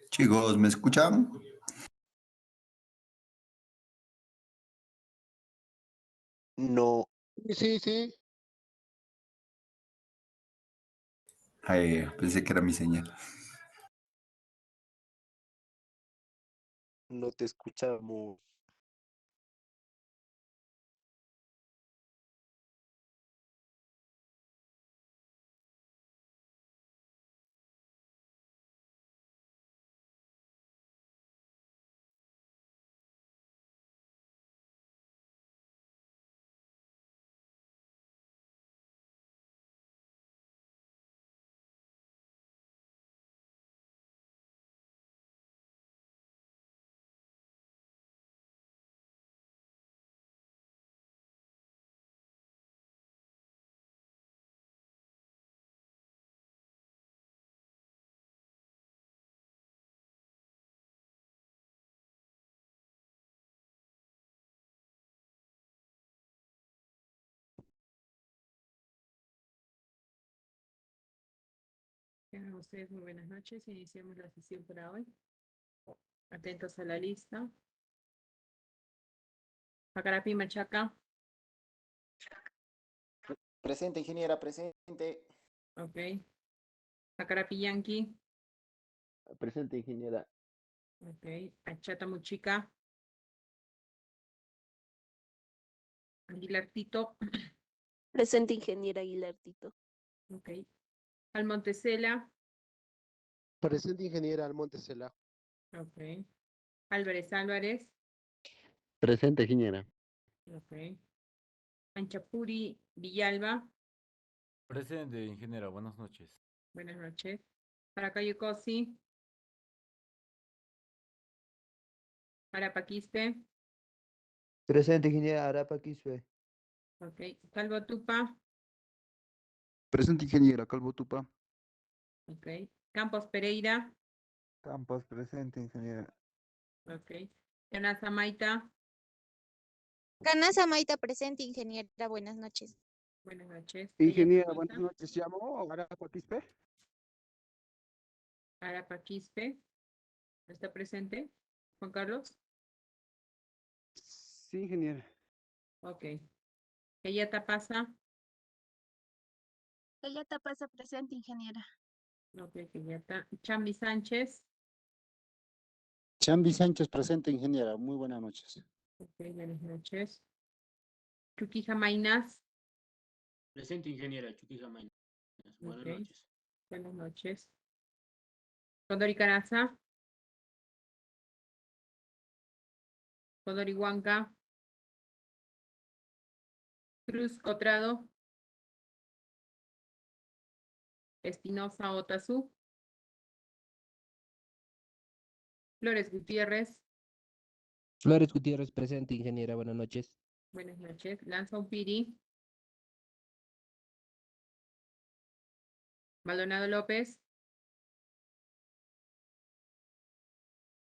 Chicos, ¿me escuchan? No, sí, sí, sí, Ay, pensé que era mi señal. no te escuchamos. Tengan ustedes muy buenas noches. Iniciamos la sesión para hoy. Atentos a la lista. Pacarapi Machaca. Presente, ingeniera, presente. Ok. Pacarapi Yankee. Presente, ingeniera. Ok. Achata Muchica. Aguilar Tito. Presente, ingeniera Aguilar Tito. Ok. Almontecela. Presente, ingeniera Almontecela. Ok. Álvarez Álvarez. Presente, ingeniera. Ok. Anchapuri Villalba. Presente, ingeniera, buenas noches. Buenas noches. Paracayo Cosi. Arapaquiste. Presente, ingeniera Arapa Quispe. Ok. Calvo Tupa. Presente, ingeniera Calvo Tupa. Ok. Campos Pereira. Campos, presente, ingeniera. Ok. Yanasa Maita. Canasa Maita presente, ingeniera. Buenas noches. Buenas noches. Ingeniera, buenas noches. ¿Llamó Arapa Quispe? Arapaquispe. ¿Está presente? Juan Carlos. Sí, ingeniera. Ok. Ella pasa. Ella pasa presente, ingeniera. Ok, que ya está. Chambi Sánchez. Chambi Sánchez presente, ingeniera. Muy buenas noches. Ok, buenas noches. Chuquija Mainas. Presente, ingeniera Chuquija Mañas. Buenas Ok. noches. Buenas noches. Condori Caraza. Condori Huanca. Cruz Cotrado. Espinosa Otazú. Flores Gutiérrez. Flores Gutiérrez presente, ingeniera. Buenas noches. Buenas noches. Lanza Upiri. Maldonado López.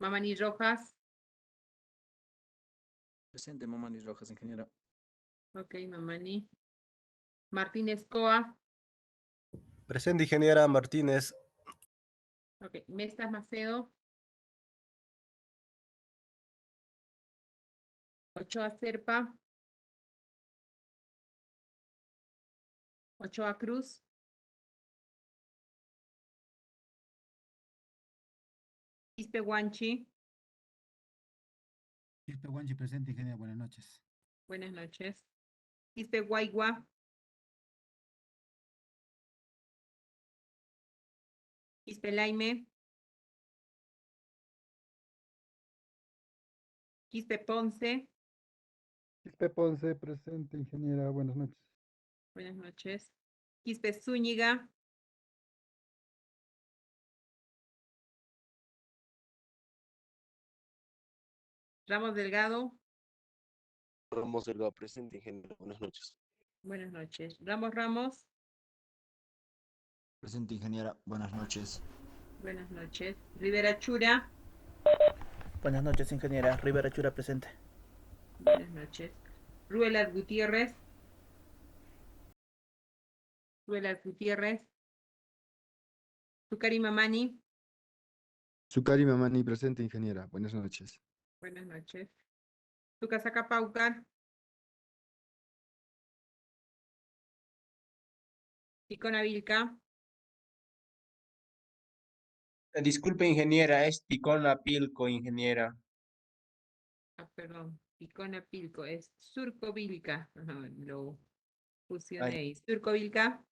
Mamani Rojas. Presente, Mamani Rojas, ingeniera. Ok, Mamani. Martínez Coa. Presente, ingeniera Martínez. Ok, Mestas Macedo. Ochoa Serpa. Ochoa Cruz. Quispe Guanchi. Quispe Guanchi presente, ingeniera. Buenas noches. Buenas noches. Quispe Guaigua. Quispe Laime. Quispe Ponce. Quispe Ponce, presente, ingeniera. Buenas noches. Buenas noches. Quispe Zúñiga. Ramos Delgado. Ramos Delgado, presente, ingeniera. Buenas noches. Buenas noches. Ramos Ramos. Presente, ingeniera. Buenas noches. Buenas noches. Rivera Chura. Buenas noches, ingeniera. Rivera Chura presente. Buenas noches. Ruelas Gutiérrez. Ruelas Gutiérrez. Tucari Mamani. Zucari Mamani, presente, ingeniera. Buenas noches. Buenas noches. Tucasaca Paucar. Ticona Vilca. Disculpe, ingeniera, es Ticona Pilco, ingeniera. Ah, perdón. Ticona Pilco. Es Surco Vilca. Ajá, lo fusioné Ay. ahí. Surco Vilca.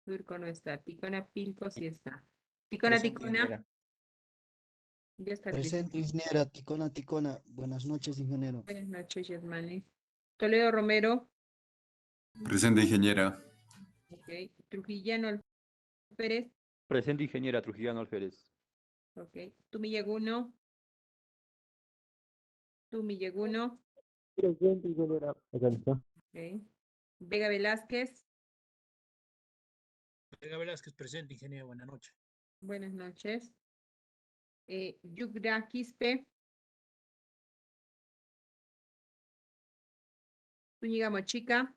Surco no está. Ticona Pilco sí está. Ticona Presente, Ticona. ingeniera. Ya está. Presente, ingeniera. Ticona, Ticona. Buenas noches, ingeniero. Buenas noches, Yasmani. Toledo Romero. Presente, ingeniera. Ok. Trujillano Pérez. Presente, ingeniera Trujillano Alférez. Ok. Tumillaguno. Tumillaguno. Presente, ingeniera. Ok. Vega Velázquez. Vega Velázquez presente, ingeniera. Buenas noches. Buenas noches. Yugra Quispe. Zúñiga Mochica.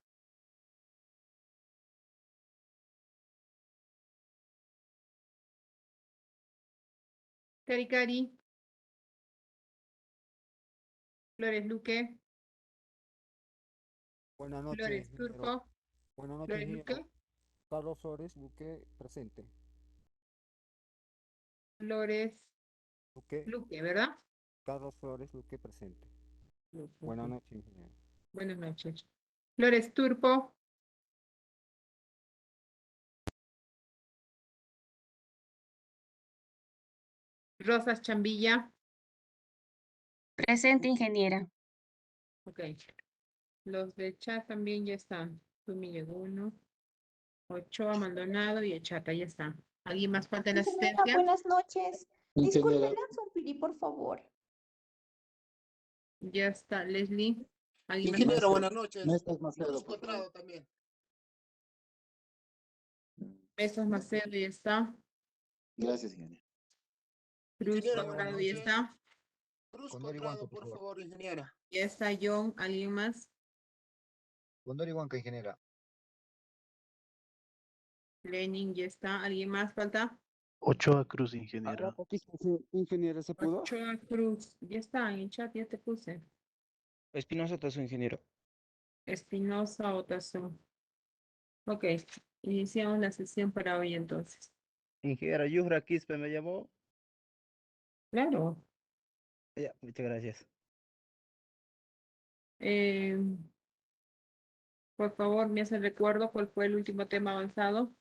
Cari Cari. Flores Luque. Buenas noches, Flores ingeniero. Turco. Buenas noches, Flores ingeniero. Luque. Carlos Flores, Luque, presente. Flores Luque, Luque, ¿verdad? Carlos Flores, Luque, presente. Luque, Buenas ok. noches, ingeniero. Buenas noches. Flores Turco. Rosas Chambilla. Presente, ingeniera. Ok. Los de chat también ya están. Tumi llegó uno. Ochoa, Maldonado y Echata ya están. ¿Alguien más falta en asistencia? Buenas noches. Ingeniera, Pili, por favor. Ya está. Leslie. ¿Alguien más? Ingeniero, buenas noches. Mestas Macedo, por favor. también. Besos Macedo ya está. Gracias, ingeniero. Cruz Ingeniera, Colorado buenas ya noches. está. Cruz Condori Contrado, Huanca, por por favor. favor, ingeniera. Ya está John. ¿Alguien más? Condori Huanca, ingeniera. Lenin ya está. ¿Alguien más falta? Ochoa Cruz, ingeniera. Ahora, ingeniero, ¿se pudo? Ochoa Cruz. Ya está en el chat, ya te puse. Espinosa Tazo, ingeniero. Espinosa Otazón. Ok. Iniciamos la sesión para hoy entonces. Ingeniera Yujra Quispe me llamó. Claro. Ya, muchas gracias. Eh, por favor, me hace recuerdo cuál fue el último tema avanzado.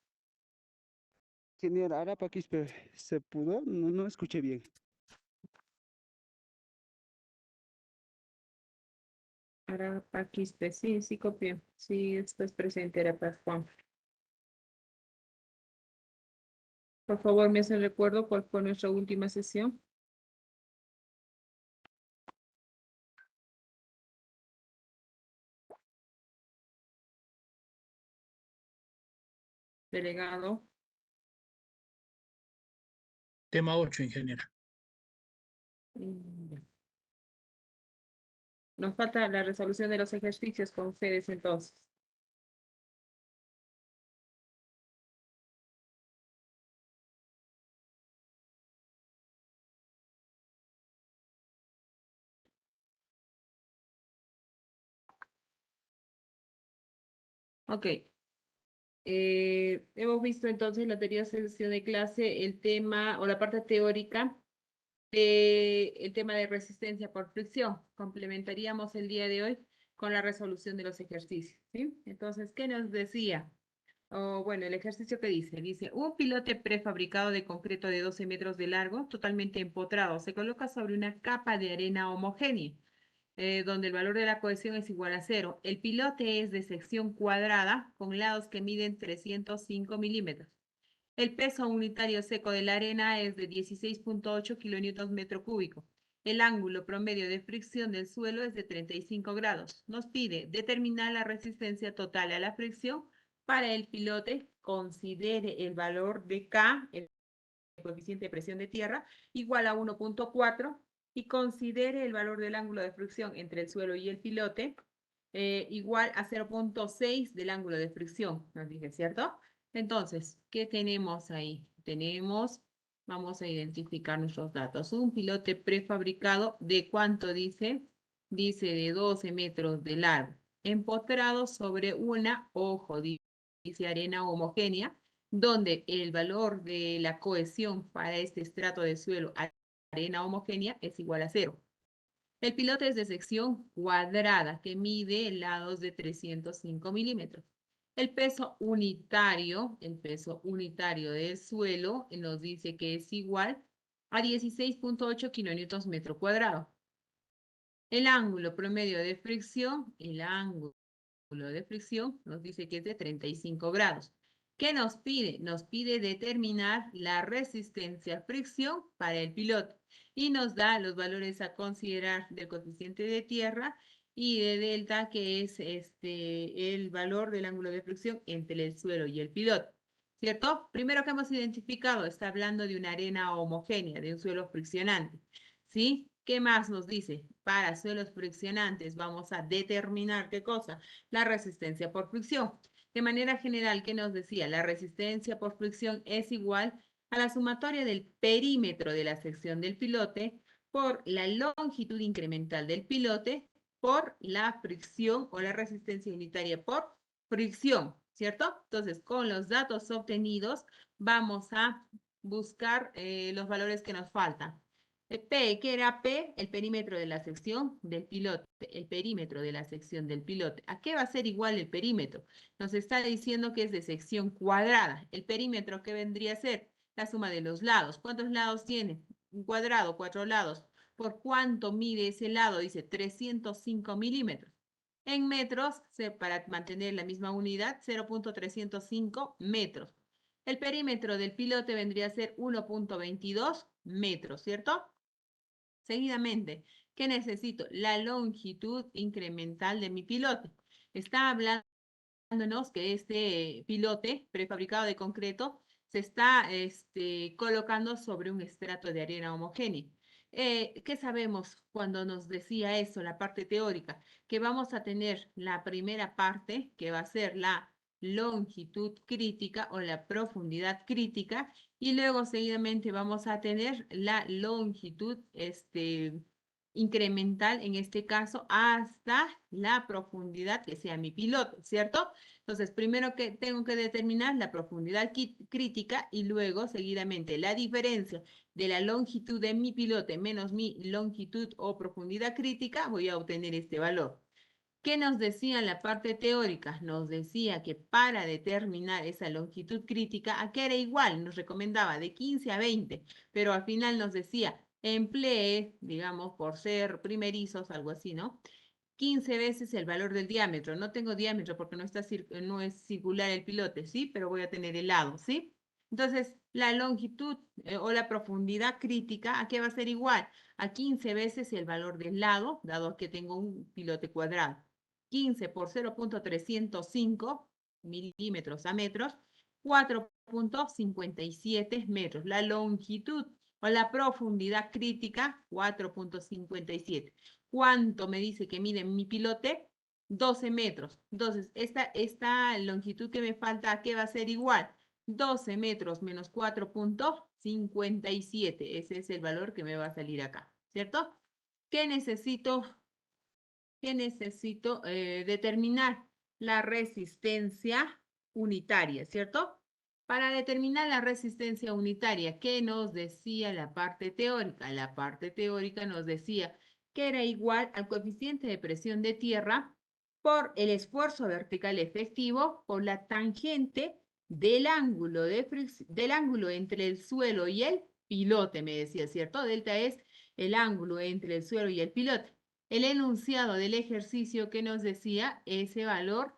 Ingeniero, Arapa Quispe, ¿se pudo? No escuché bien. Arapa Quispe, sí, copié. Sí, estás presente, Arapa Juan. Por favor, me hace recuerdo cuál fue nuestra última sesión. Delegado. Tema 8, ingeniera. Ya. Nos falta la resolución de los ejercicios con ustedes entonces. Ok. Hemos visto entonces en la anterior sesión de clase el tema o la parte teórica el tema de resistencia por fricción. Complementaríamos el día de hoy con la resolución de los ejercicios, ¿sí? Entonces, ¿qué nos decía? Bueno, el ejercicio que dice, un pilote prefabricado de concreto de 12 metros de largo, totalmente empotrado, se coloca sobre una capa de arena homogénea, donde el valor de la cohesión es igual a 0. El pilote es de sección cuadrada, con lados que miden 305 milímetros. El peso unitario seco de la arena es de 16.8 kilonewtons metro cúbico. El ángulo promedio de fricción del suelo es de 35 grados. Nos pide determinar la resistencia total a la fricción para el pilote. Considere el valor de K, el coeficiente de presión de tierra, igual a 1.4 y considere el valor del ángulo de fricción entre el suelo y el pilote igual a 0.6 del ángulo de fricción, nos dije, ¿cierto? Entonces, ¿qué tenemos ahí? Vamos a identificar nuestros datos. Un pilote prefabricado, ¿de cuánto dice? Dice de 12 metros de largo, empotrado sobre una, ojo, dice arena homogénea, donde el valor de la cohesión para este estrato de suelo, arena homogénea, es igual a 0. El pilote es de sección cuadrada que mide lados de 305 milímetros. El peso unitario del suelo nos dice que es igual a 16.8 kilonewtons metro cuadrado. El ángulo promedio de fricción, nos dice que es de 35 grados. ¿Qué nos pide? Nos pide determinar la resistencia a fricción para el piloto y nos da los valores a considerar del coeficiente de tierra y de delta, que es el valor del ángulo de fricción entre el suelo y el piloto, ¿cierto? Primero que hemos identificado, está hablando de una arena homogénea, de un suelo friccionante, ¿sí? ¿Qué más nos dice? Para suelos friccionantes vamos a determinar, ¿qué cosa? La resistencia por fricción. De manera general, ¿qué nos decía? La resistencia por fricción es igual a la sumatoria del perímetro de la sección del pilote por la longitud incremental del pilote por la fricción o la resistencia unitaria por fricción, ¿cierto? Entonces, con los datos obtenidos, vamos a buscar los valores que nos faltan. P, ¿qué era P? El perímetro de la sección del pilote, el perímetro de la sección del pilote. ¿A qué va a ser igual el perímetro? Nos está diciendo que es de sección cuadrada. ¿El perímetro qué vendría a ser? La suma de los lados. ¿Cuántos lados tiene? Un cuadrado, 4 lados. ¿Por cuánto mide ese lado? Dice 305 milímetros. En metros, para mantener la misma unidad, 0.305 metros. El perímetro del pilote vendría a ser 1.22 metros, ¿cierto? Seguidamente, ¿qué necesito? La longitud incremental de mi pilote. Está hablándonos que este pilote prefabricado de concreto se está colocando sobre un estrato de arena homogénea. ¿Qué sabemos cuando nos decía eso, la parte teórica? Que vamos a tener la primera parte, que va a ser la longitud crítica o la profundidad crítica, y luego seguidamente vamos a tener la longitud incremental, en este caso, hasta la profundidad que sea mi piloto, ¿cierto? Entonces, primero que tengo que determinar la profundidad crítica y luego seguidamente la diferencia de la longitud de mi pilote menos mi longitud o profundidad crítica, voy a obtener este valor. ¿Qué nos decía en la parte teórica? Nos decía que para determinar esa longitud crítica, ¿a qué era igual? Nos recomendaba de 15 a 20, pero al final nos decía, emplee, digamos, por ser primerizos, algo así, ¿no? 15 veces el valor del diámetro. No tengo diámetro porque no es circular el pilote, ¿sí? Pero voy a tener el lado, ¿sí? Entonces, la longitud o la profundidad crítica, ¿a qué va a ser igual? A 15 veces el valor del lado, dado que tengo un pilote cuadrado. 15 por 0.305 milímetros a metros, 4.57 metros. La longitud o la profundidad crítica, 4.57. ¿Cuánto me dice que mide mi pilote? 12 metros. Entonces, esta longitud que me falta, ¿a qué va a ser igual? 12 metros menos 4.57. Ese es el valor que me va a salir acá, ¿cierto? ¿Qué necesito? Determinar la resistencia unitaria, ¿cierto? Para determinar la resistencia unitaria, ¿qué nos decía la parte teórica? La parte teórica nos decía que era igual al coeficiente de presión de tierra por el esfuerzo vertical efectivo por la tangente del ángulo entre el suelo y el pilote, me decía, ¿cierto? Delta es el ángulo entre el suelo y el pilote. El enunciado del ejercicio que nos decía, ese valor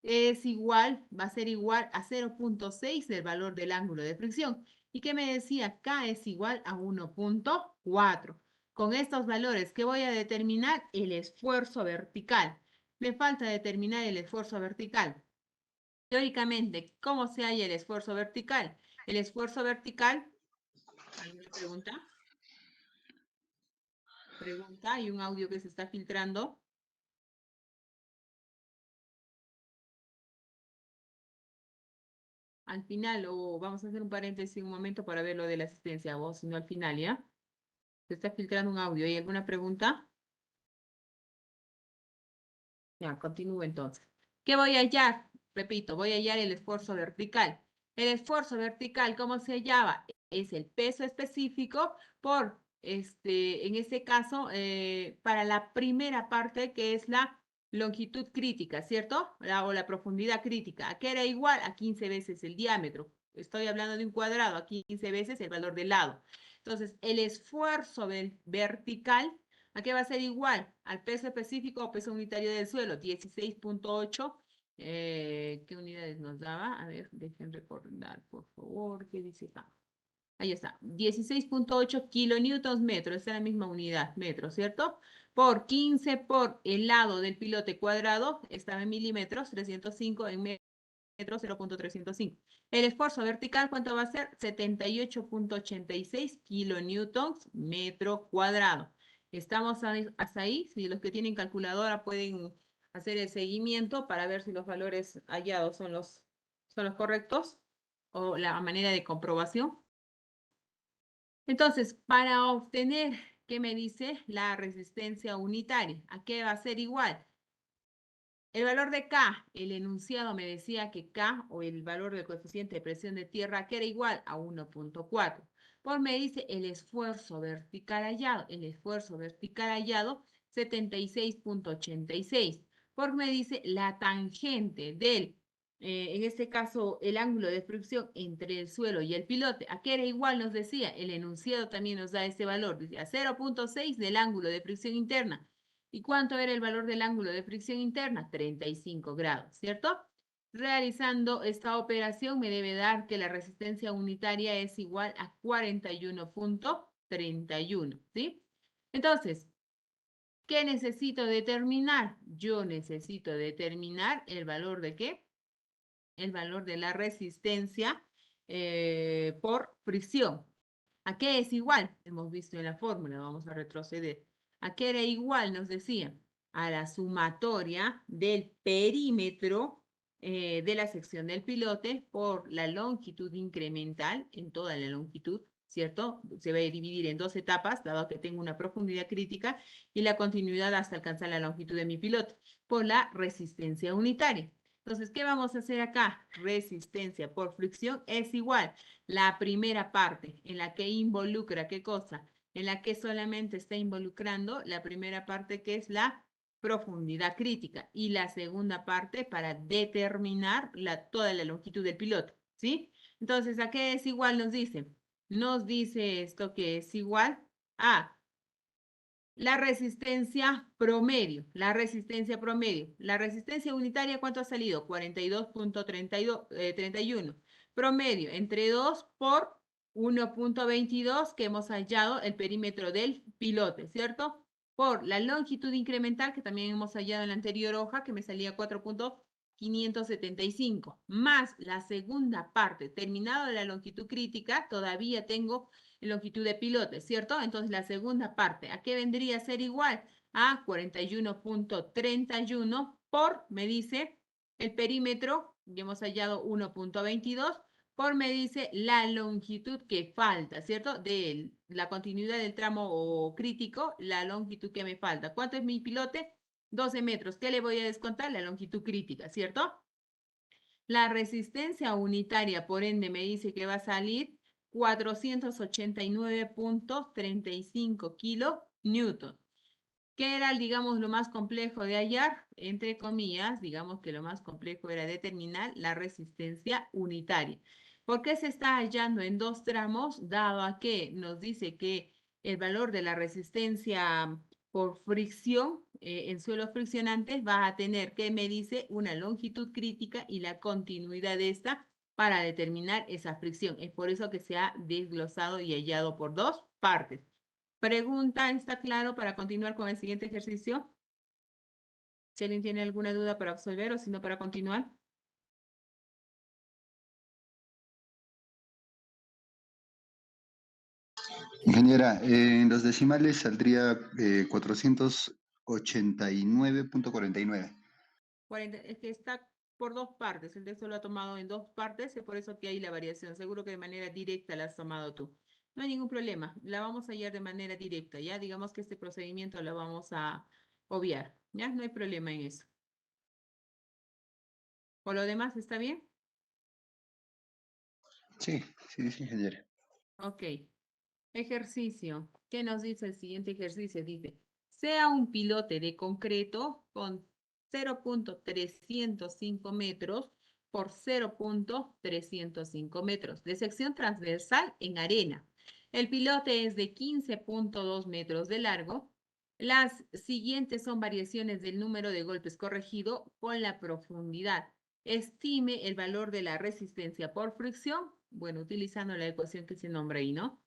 es igual, va a ser igual a 0.6 del valor del ángulo de fricción. ¿Y qué me decía? K es igual a 1.4. Con estos valores, ¿qué voy a determinar? El esfuerzo vertical. Me falta determinar el esfuerzo vertical. Teóricamente, ¿cómo se halla el esfuerzo vertical? El esfuerzo vertical, ¿alguna pregunta? Pregunta, hay un audio que se está filtrando. Al final, o vamos a hacer un paréntesis un momento para ver lo de la asistencia, o si no al final, ¿ya? Se está filtrando un audio. ¿Hay alguna pregunta? Ya, continúo entonces. ¿Qué voy a hallar? Repito, voy a hallar el esfuerzo vertical. El esfuerzo vertical, ¿cómo se hallaba? Es el peso específico por, en este caso, para la primera parte que es la longitud crítica, ¿cierto? O la profundidad crítica. ¿A qué era igual? A 15 veces el diámetro. Estoy hablando de un cuadrado, a 15 veces el valor del lado. Entonces, el esfuerzo vertical, ¿a qué va a ser igual? Al peso específico o peso unitario del suelo, 16.8. ¿Qué unidades nos daba? A ver, dejen recordar, por favor, ¿qué dice acá? Ahí está, 16.8 kilonewtons metro, esa es la misma unidad, metro, ¿cierto? Por 15 por el lado del pilote cuadrado, estaba en milímetros, 305 en metros, 0.305. El esfuerzo vertical, ¿cuánto va a ser? 78.86 kilonewtons metro cuadrado. ¿Estamos hasta ahí? Si los que tienen calculadora pueden hacer el seguimiento para ver si los valores hallados son los correctos o la manera de comprobación. Entonces, para obtener, ¿qué me dice? La resistencia unitaria. ¿A qué va a ser igual? El valor de K, el enunciado me decía que K, o el valor del coeficiente de presión de tierra, que era igual a 1.4. Por me dice el esfuerzo vertical hallado. El esfuerzo vertical hallado, 76.86. Por me dice la tangente del, en este caso, el ángulo de fricción entre el suelo y el pilote. ¿A qué era igual? Nos decía, el enunciado también nos da ese valor. Dice, a 0.6 del ángulo de fricción interna. ¿Y cuánto era el valor del ángulo de fricción interna? 35 grados, ¿cierto? Realizando esta operación me debe dar que la resistencia unitaria es igual a 41.31, ¿sí? Entonces, ¿qué necesito determinar? Yo necesito determinar el valor de ¿qué? El valor de la resistencia por fricción. ¿A qué es igual? Hemos visto en la fórmula, vamos a retroceder. ¿A qué era igual? Nos decía, a la sumatoria del perímetro de la sección del pilote por la longitud incremental en toda la longitud, ¿cierto? Se va a dividir en dos etapas, dado que tengo una profundidad crítica y la continuidad hasta alcanzar la longitud de mi pilote, por la resistencia unitaria. Entonces, ¿qué vamos a hacer acá? Resistencia por fricción es igual. La primera parte en la que involucra, ¿qué cosa? En la que solamente está involucrando la primera parte que es la profundidad crítica y la segunda parte para determinar toda la longitud del piloto, ¿sí? Entonces, ¿a qué es igual? Nos dice esto que es igual a la resistencia promedio, la resistencia unitaria, ¿cuánto ha salido? 42.31. Promedio, entre 2 por 1.22 que hemos hallado el perímetro del pilote, ¿cierto? Por la longitud incremental, que también hemos hallado en la anterior hoja, que me salía 4.575, más la segunda parte, terminado la longitud crítica, todavía tengo longitud de pilote, ¿cierto? Entonces la segunda parte, ¿a qué vendría a ser igual? A 41.31 por, me dice, el perímetro, ya hemos hallado 1.22, por me dice la longitud que falta, ¿cierto? De la continuidad del tramo crítico, la longitud que me falta. ¿Cuánto es mi pilote? 12 metros. ¿Qué le voy a descontar? La longitud crítica, ¿cierto? La resistencia unitaria, por ende, me dice que va a salir 489.35 kilonewton. ¿Qué era, digamos, lo más complejo de hallar? Entre comillas, digamos que lo más complejo era determinar la resistencia unitaria. ¿Por qué se está hallando en dos tramos? Dado a que nos dice que el valor de la resistencia por fricción en suelos friccionantes va a tener, ¿qué me dice? Una longitud crítica y la continuidad de esta para determinar esa fricción. Es por eso que se ha desglosado y hallado por dos partes. Pregunta, ¿está claro para continuar con el siguiente ejercicio? Si alguien tiene alguna duda para absolver o si no para continuar. Ingeniera, en los decimales saldría 489.49. Es que está por dos partes, el texto lo ha tomado en dos partes, es por eso que hay la variación. Seguro que de manera directa la has tomado tú. No hay ningún problema, la vamos a hallar de manera directa, ¿ya? Digamos que este procedimiento lo vamos a obviar, ¿ya? No hay problema en eso. ¿Por lo demás está bien? Sí, ingeniera. Ok. Ejercicio. ¿Qué nos dice el siguiente ejercicio? Dice, sea un pilote de concreto con 0.305 metros por 0.305 metros de sección transversal en arena. El pilote es de 15.2 metros de largo. Las siguientes son variaciones del número de golpes corregido con la profundidad. Estime el valor de la resistencia por fricción, bueno, utilizando la ecuación que se nombra ahí, ¿no?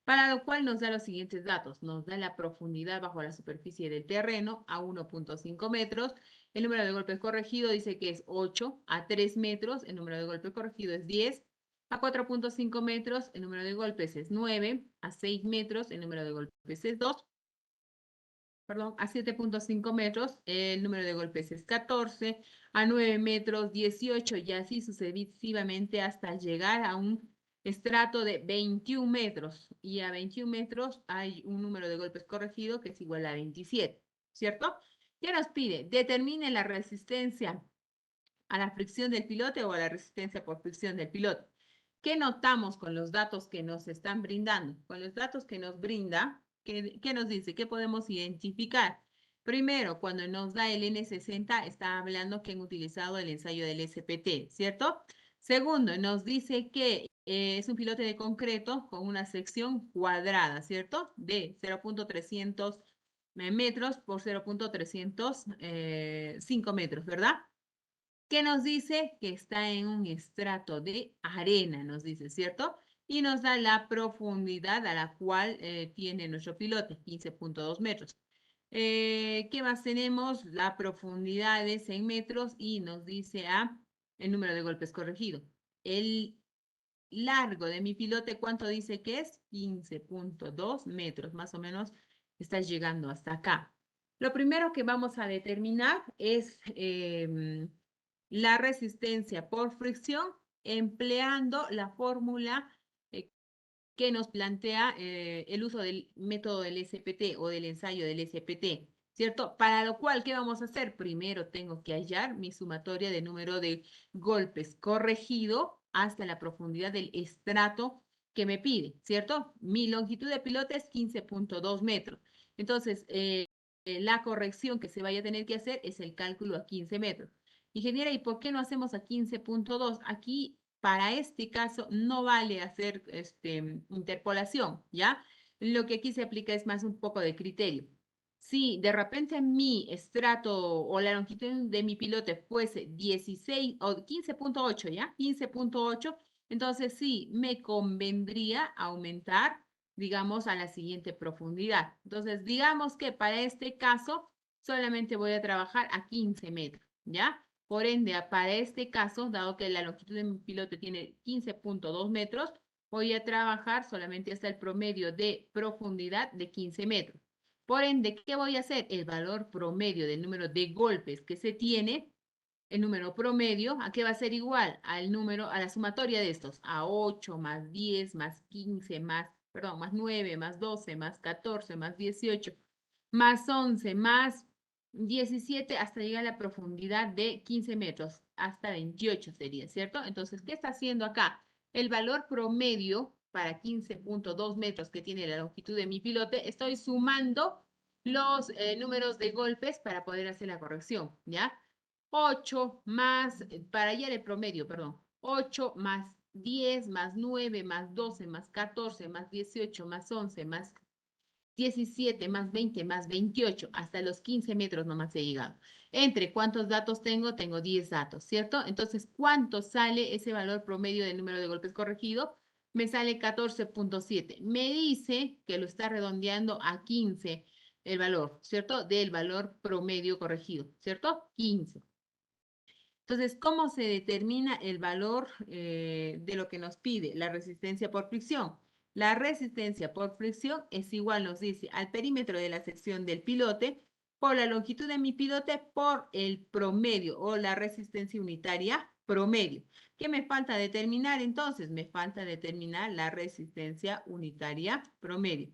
Para lo cual nos da los siguientes datos. Nos da la profundidad bajo la superficie del terreno a 1.5 metros. El número de golpes corregido dice que es 8 a 3 metros. El número de golpes corregido es 10. A 4.5 metros, el número de golpes es 9. A 6 metros, el número de golpes es 2. Perdón, a 7.5 metros, el número de golpes es 14. A 9 metros, 18 y así sucesivamente hasta llegar a un estrato de 21 metros y a 21 metros hay un número de golpes corregido que es igual a 27, ¿cierto? ¿Qué nos pide? Determine la resistencia a la fricción del pilote o a la resistencia por fricción del pilote. ¿Qué notamos con los datos que nos están brindando? Con los datos que nos brinda, ¿qué nos dice? ¿Qué podemos identificar? Primero, cuando nos da el N60, está hablando que han utilizado el ensayo del SPT, ¿cierto? Segundo, nos dice que es un pilote de concreto con una sección cuadrada, ¿cierto? De 0.300 metros por 0.305 metros, ¿verdad? ¿Qué nos dice? Que está en un estrato de arena, nos dice, ¿cierto? Y nos da la profundidad a la cual tiene nuestro pilote, 15.2 metros. ¿Qué más tenemos? La profundidad es en metros y nos dice el número de golpes corregido. El largo de mi pilote, ¿cuánto dice que es? 15.2 metros, más o menos está llegando hasta acá. Lo primero que vamos a determinar es la resistencia por fricción empleando la fórmula que nos plantea el uso del método del SPT o del ensayo del SPT, ¿cierto? Para lo cual, ¿qué vamos a hacer? Primero tengo que hallar mi sumatoria de número de golpes corregido hasta la profundidad del estrato que me pide, ¿cierto? Mi longitud de pilote es 15.2 metros. Entonces, la corrección que se vaya a tener que hacer es el cálculo a 15 metros. Ingeniera, ¿y por qué no hacemos a 15.2? Aquí, para este caso, no vale hacer interpolación, ¿ya? Lo que aquí se aplica es más un poco de criterio. Si de repente mi estrato o la longitud de mi pilote fuese 16 o 15.8, ¿ya? 15.8, entonces sí, me convendría aumentar, digamos, a la siguiente profundidad. Entonces, digamos que para este caso solamente voy a trabajar a 15 metros, ¿ya? Por ende, para este caso, dado que la longitud de mi pilote tiene 15.2 metros, voy a trabajar solamente hasta el promedio de profundidad de 15 metros. Por ende, ¿qué voy a hacer? El valor promedio del número de golpes que se tiene, el número promedio, ¿a qué va a ser igual? Al número, a la sumatoria de estos, a 8 más 10 más 15 más 9 más 12 más 14 más 18 más 11 más 17 hasta llegar a la profundidad de 15 metros, hasta 28 sería, ¿cierto? Entonces, ¿qué está haciendo acá? El valor promedio para 15.2 metros que tiene la longitud de mi pilote, estoy sumando los números de golpes para poder hacer la corrección, ¿ya? 8 más, para hallar el promedio, perdón, 8 más 10 más 9 más 12 más 14 más 18 más 11 más 17 más 20 más 28, hasta los 15 metros nomás he llegado. ¿Entre cuántos datos tengo? Tengo 10 datos, ¿cierto? Entonces, ¿cuánto sale ese valor promedio del número de golpes corregido? Me sale 14.7. Me dice que lo está redondeando a 15 el valor, ¿cierto? Del valor promedio corregido, ¿cierto? 15. Entonces, ¿cómo se determina el valor de lo que nos pide? La resistencia por fricción. La resistencia por fricción es igual, nos dice, al perímetro de la sección del pilote por la longitud de mi pilote por el promedio o la resistencia unitaria promedio. ¿Qué me falta determinar entonces? Me falta determinar la resistencia unitaria promedio.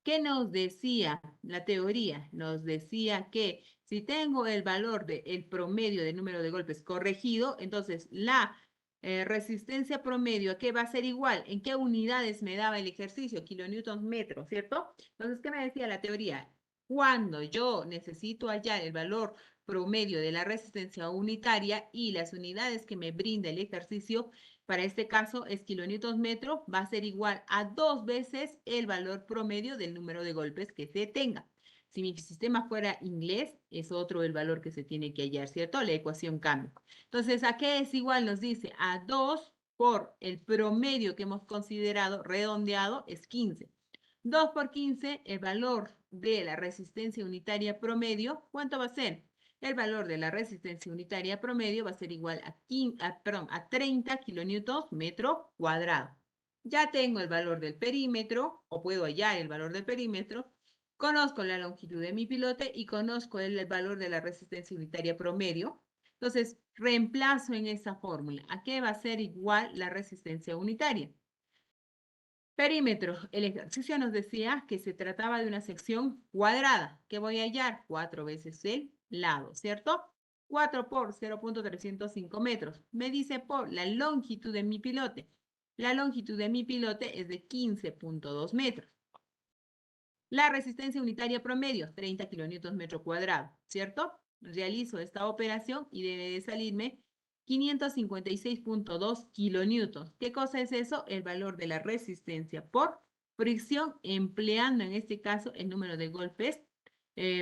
¿Qué nos decía la teoría? Nos decía que si tengo el valor del promedio del número de golpes corregido, entonces la resistencia promedio, ¿a qué va a ser igual? ¿En qué unidades me daba el ejercicio? Kilonewtons metro, ¿cierto? Entonces, ¿qué me decía la teoría? Cuando yo necesito hallar el valor promedio de la resistencia unitaria y las unidades que me brinda el ejercicio, para este caso es kilonewtons metro, va a ser igual a 2 veces el valor promedio del número de golpes que se tenga. Si mi sistema fuera inglés, es otro el valor que se tiene que hallar, ¿cierto? La ecuación cambia. Entonces, ¿a qué es igual? Nos dice a 2 por el promedio que hemos considerado redondeado es 15. 2 por 15, el valor de la resistencia unitaria promedio, ¿cuánto va a ser? El valor de la resistencia unitaria promedio va a ser igual a 30 kilonewtons metro cuadrado. Ya tengo el valor del perímetro, o puedo hallar el valor del perímetro. Conozco la longitud de mi pilote y conozco el valor de la resistencia unitaria promedio. Entonces, reemplazo en esa fórmula. ¿A qué va a ser igual la resistencia unitaria? Perímetro. El ejercicio nos decía que se trataba de una sección cuadrada. ¿Qué voy a hallar? 4 veces el lado, ¿cierto? 4 por 0.305 metros. Me dice por la longitud de mi pilote. La longitud de mi pilote es de 15.2 metros. La resistencia unitaria promedio, 30 kilonewtons metro cuadrado, ¿cierto? Realizo esta operación y debe de salirme 556.2 kilonewtons. ¿Qué cosa es eso? El valor de la resistencia por fricción, empleando en este caso el número de golpes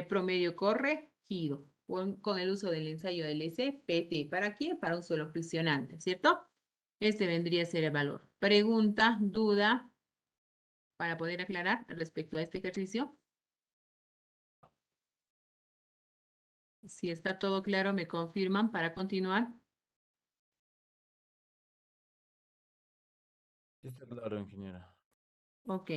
promedio corregido con el uso del ensayo del SPT. ¿Para quién? Para un suelo friccionante, ¿cierto? Este vendría a ser el valor. Pregunta, duda, para poder aclarar respecto a este ejercicio. Si está todo claro, me confirman para continuar. Sí, está claro, ingeniera. Ok.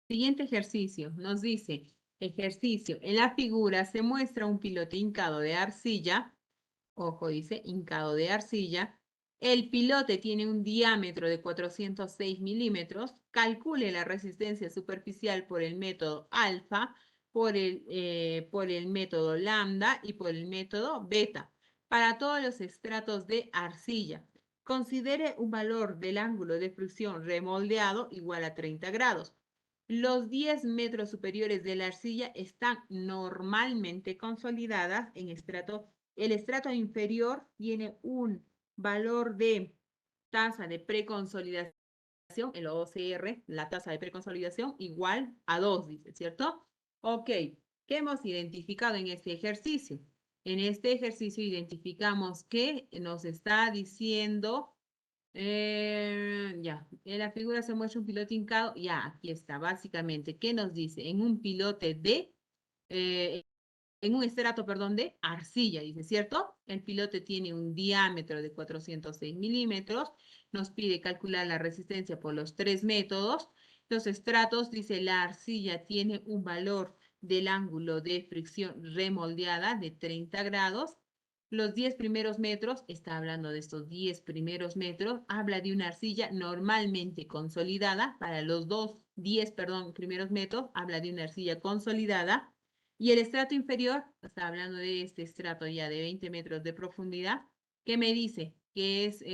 Siguiente ejercicio. Nos dice, ejercicio. En la figura se muestra un pilote hincado de arcilla. Ojo, dice, hincado de arcilla. El pilote tiene un diámetro de 406 milímetros. Calcule la resistencia superficial por el método alfa, por el método lambda y por el método beta para todos los estratos de arcilla. Considere un valor del ángulo de fricción remoldeado igual a 30 grados. Los 10 metros superiores de la arcilla están normalmente consolidadas en estrato. El estrato inferior tiene un valor de tasa de preconsolidación, el OCR, la tasa de preconsolidación, igual a 2, dice, ¿cierto? Ok, ¿qué hemos identificado en este ejercicio? En este ejercicio identificamos que nos está diciendo, ya, en la figura se muestra un pilote hincado, ya, aquí está, básicamente, ¿qué nos dice? En un pilote de, en un estrato, perdón, de arcilla, dice, ¿cierto? El pilote tiene un diámetro de 406 milímetros, nos pide calcular la resistencia por los 3 métodos. Los estratos, dice, la arcilla tiene un valor del ángulo de fricción remoldeada de 30 grados. Los 10 primeros metros, está hablando de estos 10 primeros metros, habla de una arcilla normalmente consolidada. Para los 10 primeros metros, habla de una arcilla consolidada. Y el estrato inferior, está hablando de este estrato ya de 20 metros de profundidad, que me dice que es,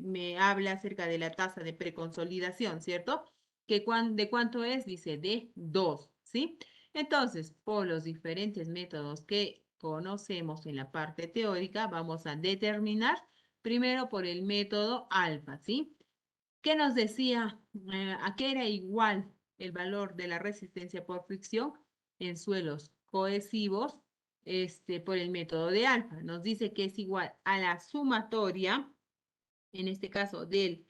me habla acerca de la tasa de preconsolidación, ¿cierto? ¿De cuánto es? Dice de 2, ¿sí? Entonces, por los diferentes métodos que conocemos en la parte teórica, vamos a determinar primero por el método alfa, ¿sí? ¿Qué nos decía? ¿A qué era igual el valor de la resistencia por fricción en suelos cohesivos por el método de alfa? Nos dice que es igual a la sumatoria, en este caso del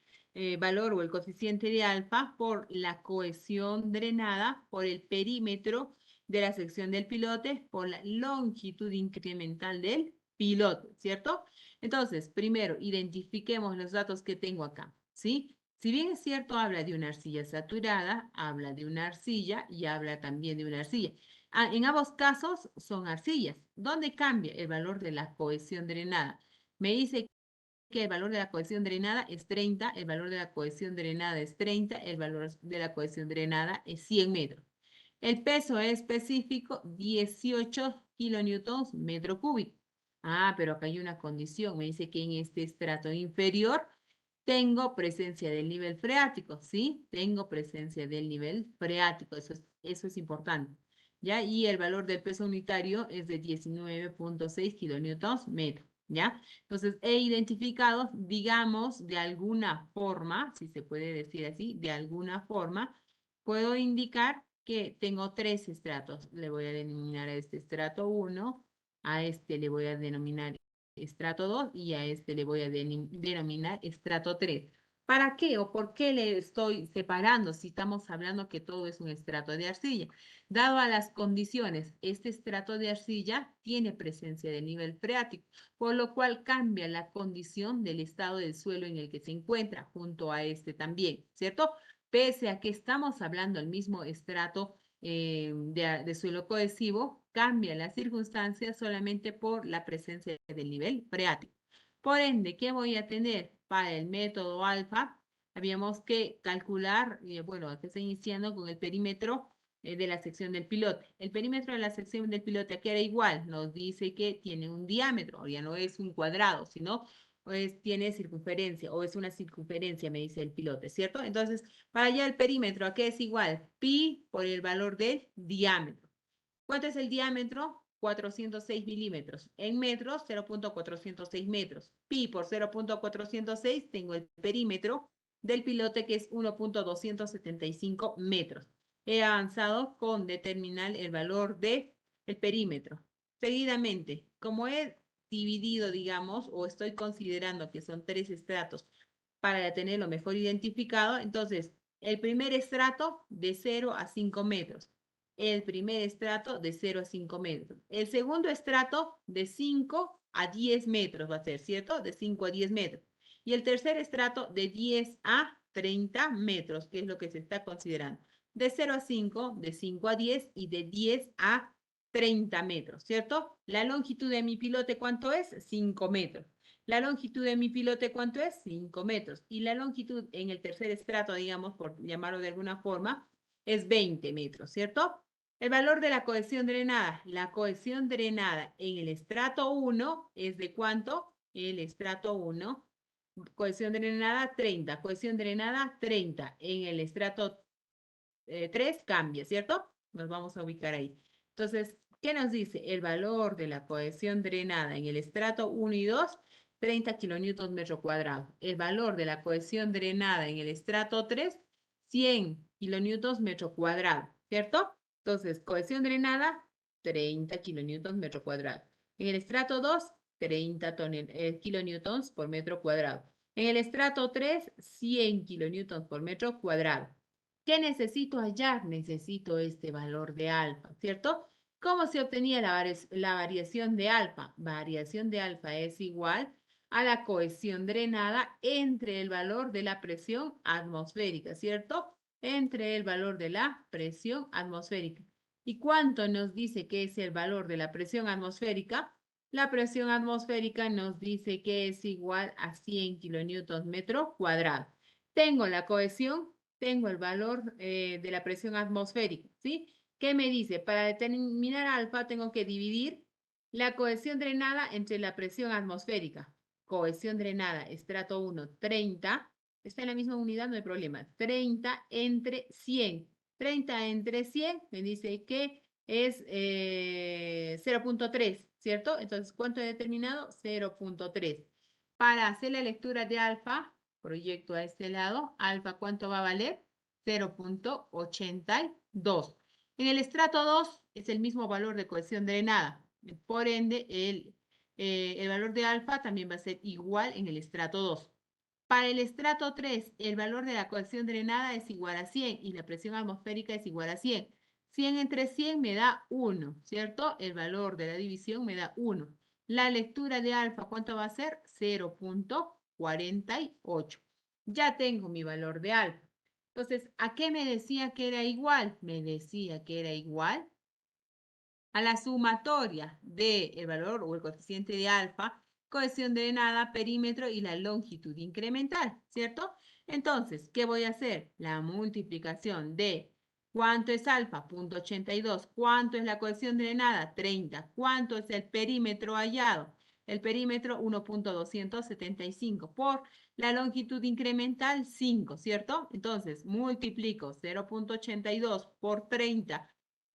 valor o el coeficiente de alfa por la cohesión drenada por el perímetro de la sección del pilote por la longitud incremental del pilote, ¿cierto? Entonces, primero, identifiquemos los datos que tengo acá, ¿sí? Si bien es cierto, habla de una arcilla saturada, habla de una arcilla y habla también de una arcilla. En ambos casos son arcillas. ¿Dónde cambia el valor de la cohesión drenada? Me dice que el valor de la cohesión drenada es 30, el valor de la cohesión drenada es 30, el valor de la cohesión drenada es 100 metros. El peso específico, 18 kilonewtons metro cúbico. Ah, pero acá hay una condición, me dice que en este estrato inferior tengo presencia del nivel freático, ¿sí? Tengo presencia del nivel freático, eso es importante, ¿ya? Y el valor del peso unitario es de 19.6 kilonewtons metro, ¿ya? Entonces, he identificado, digamos, de alguna forma, si se puede decir así, de alguna forma, puedo indicar que tengo 3 estratos. Le voy a denominar a este estrato 1, a este le voy a denominar estrato 2 y a este le voy a denominar estrato 3. ¿Para qué o por qué le estoy separando si estamos hablando que todo es un estrato de arcilla? Dado a las condiciones, este estrato de arcilla tiene presencia de nivel freático, por lo cual cambia la condición del estado del suelo en el que se encuentra junto a este también, ¿cierto? Pese a que estamos hablando del mismo estrato de suelo cohesivo, cambia las circunstancias solamente por la presencia del nivel freático. Por ende, ¿qué voy a tener para el método alfa? habíamos que calcular, bueno, aquí estoy iniciando con el perímetro de la sección del pilote. El perímetro de la sección del pilote aquí era igual, nos dice que tiene un diámetro, ya no es un cuadrado, sino pues tiene circunferencia, o es una circunferencia, me dice el pilote, ¿cierto? Entonces, para allá el perímetro, ¿a qué es igual? Pi por el valor del diámetro. ¿Cuánto es el diámetro? 406 milímetros. En metros, 0.406 metros. Pi por 0.406, tengo el perímetro del pilote que es 1.275 metros. He avanzado con determinar el valor del perímetro. Seguidamente, como he dividido, digamos, o estoy considerando que son 3 estratos para tenerlo mejor identificado, entonces, el primer estrato de 0 a 5 metros. El primer estrato de 0 a 5 metros. El segundo estrato de 5 a 10 metros va a ser, ¿cierto? De 5 a 10 metros. Y el tercer estrato de 10 a 30 metros, que es lo que se está considerando. De 0 a 5, de 5 a 10 y de 10 a 30 metros, ¿cierto? La longitud de mi pilote, ¿cuánto es? 5 metros. La longitud de mi pilote, ¿cuánto es? 5 metros. Y la longitud en el tercer estrato, digamos, por llamarlo de alguna forma, es 20 metros, ¿cierto? El valor de la cohesión drenada. La cohesión drenada en el estrato 1 es de ¿cuánto? El estrato 1. Cohesión drenada 30. Cohesión drenada 30. En el estrato 3 cambia, ¿cierto? Nos vamos a ubicar ahí. Entonces, ¿qué nos dice? El valor de la cohesión drenada en el estrato 1 y 2, 30 kilonewtons metro cuadrado. El valor de la cohesión drenada en el estrato 3, 100 kilonewtons metro cuadrado, ¿cierto? Entonces, cohesión drenada, 30 kilonewtons metro cuadrado. En el estrato 2, 30 kilonewtons por metro cuadrado. En el estrato 3, 100 kilonewtons por metro cuadrado. ¿Qué necesito hallar? Necesito este valor de alfa, ¿cierto? ¿Cómo se obtenía la variación de alfa? Variación de alfa es igual a la cohesión drenada entre el valor de la presión atmosférica, ¿cierto? Entre el valor de la presión atmosférica. ¿Y cuánto nos dice que es el valor de la presión atmosférica? La presión atmosférica nos dice que es igual a 100 kilonewtons metro cuadrado. Tengo la cohesión, tengo el valor de la presión atmosférica, ¿sí? ¿Qué me dice? Para determinar alfa tengo que dividir la cohesión drenada entre la presión atmosférica. Cohesión drenada, estrato 1, 30. Está en la misma unidad, no hay problema. 30 entre 100. 30 entre 100 me dice que es 0.3, ¿cierto? Entonces, ¿cuánto he determinado? 0.3. Para hacer la lectura de alfa, proyecto a este lado, alfa, ¿cuánto va a valer? 0.82. En el estrato 2 es el mismo valor de cohesión drenada. Por ende, el valor de alfa también va a ser igual en el estrato 2. Para el estrato 3, el valor de la cohesión drenada es igual a 100 y la presión atmosférica es igual a 100. 100 entre 100 me da 1, ¿cierto? El valor de la división me da 1. La lectura de alfa, ¿cuánto va a ser? 0.48. Ya tengo mi valor de alfa. Entonces, ¿a qué me decía que era igual? Me decía que era igual a la sumatoria del valor o el coeficiente de alfa, cohesión drenada, perímetro y la longitud incremental, ¿cierto? Entonces, ¿qué voy a hacer? La multiplicación de ¿cuánto es alfa? 0.82. ¿Cuánto es la cohesión drenada? 30. ¿Cuánto es el perímetro hallado? El perímetro 1.275 por la longitud incremental 5, ¿cierto? Entonces, multiplico 0.82 por 30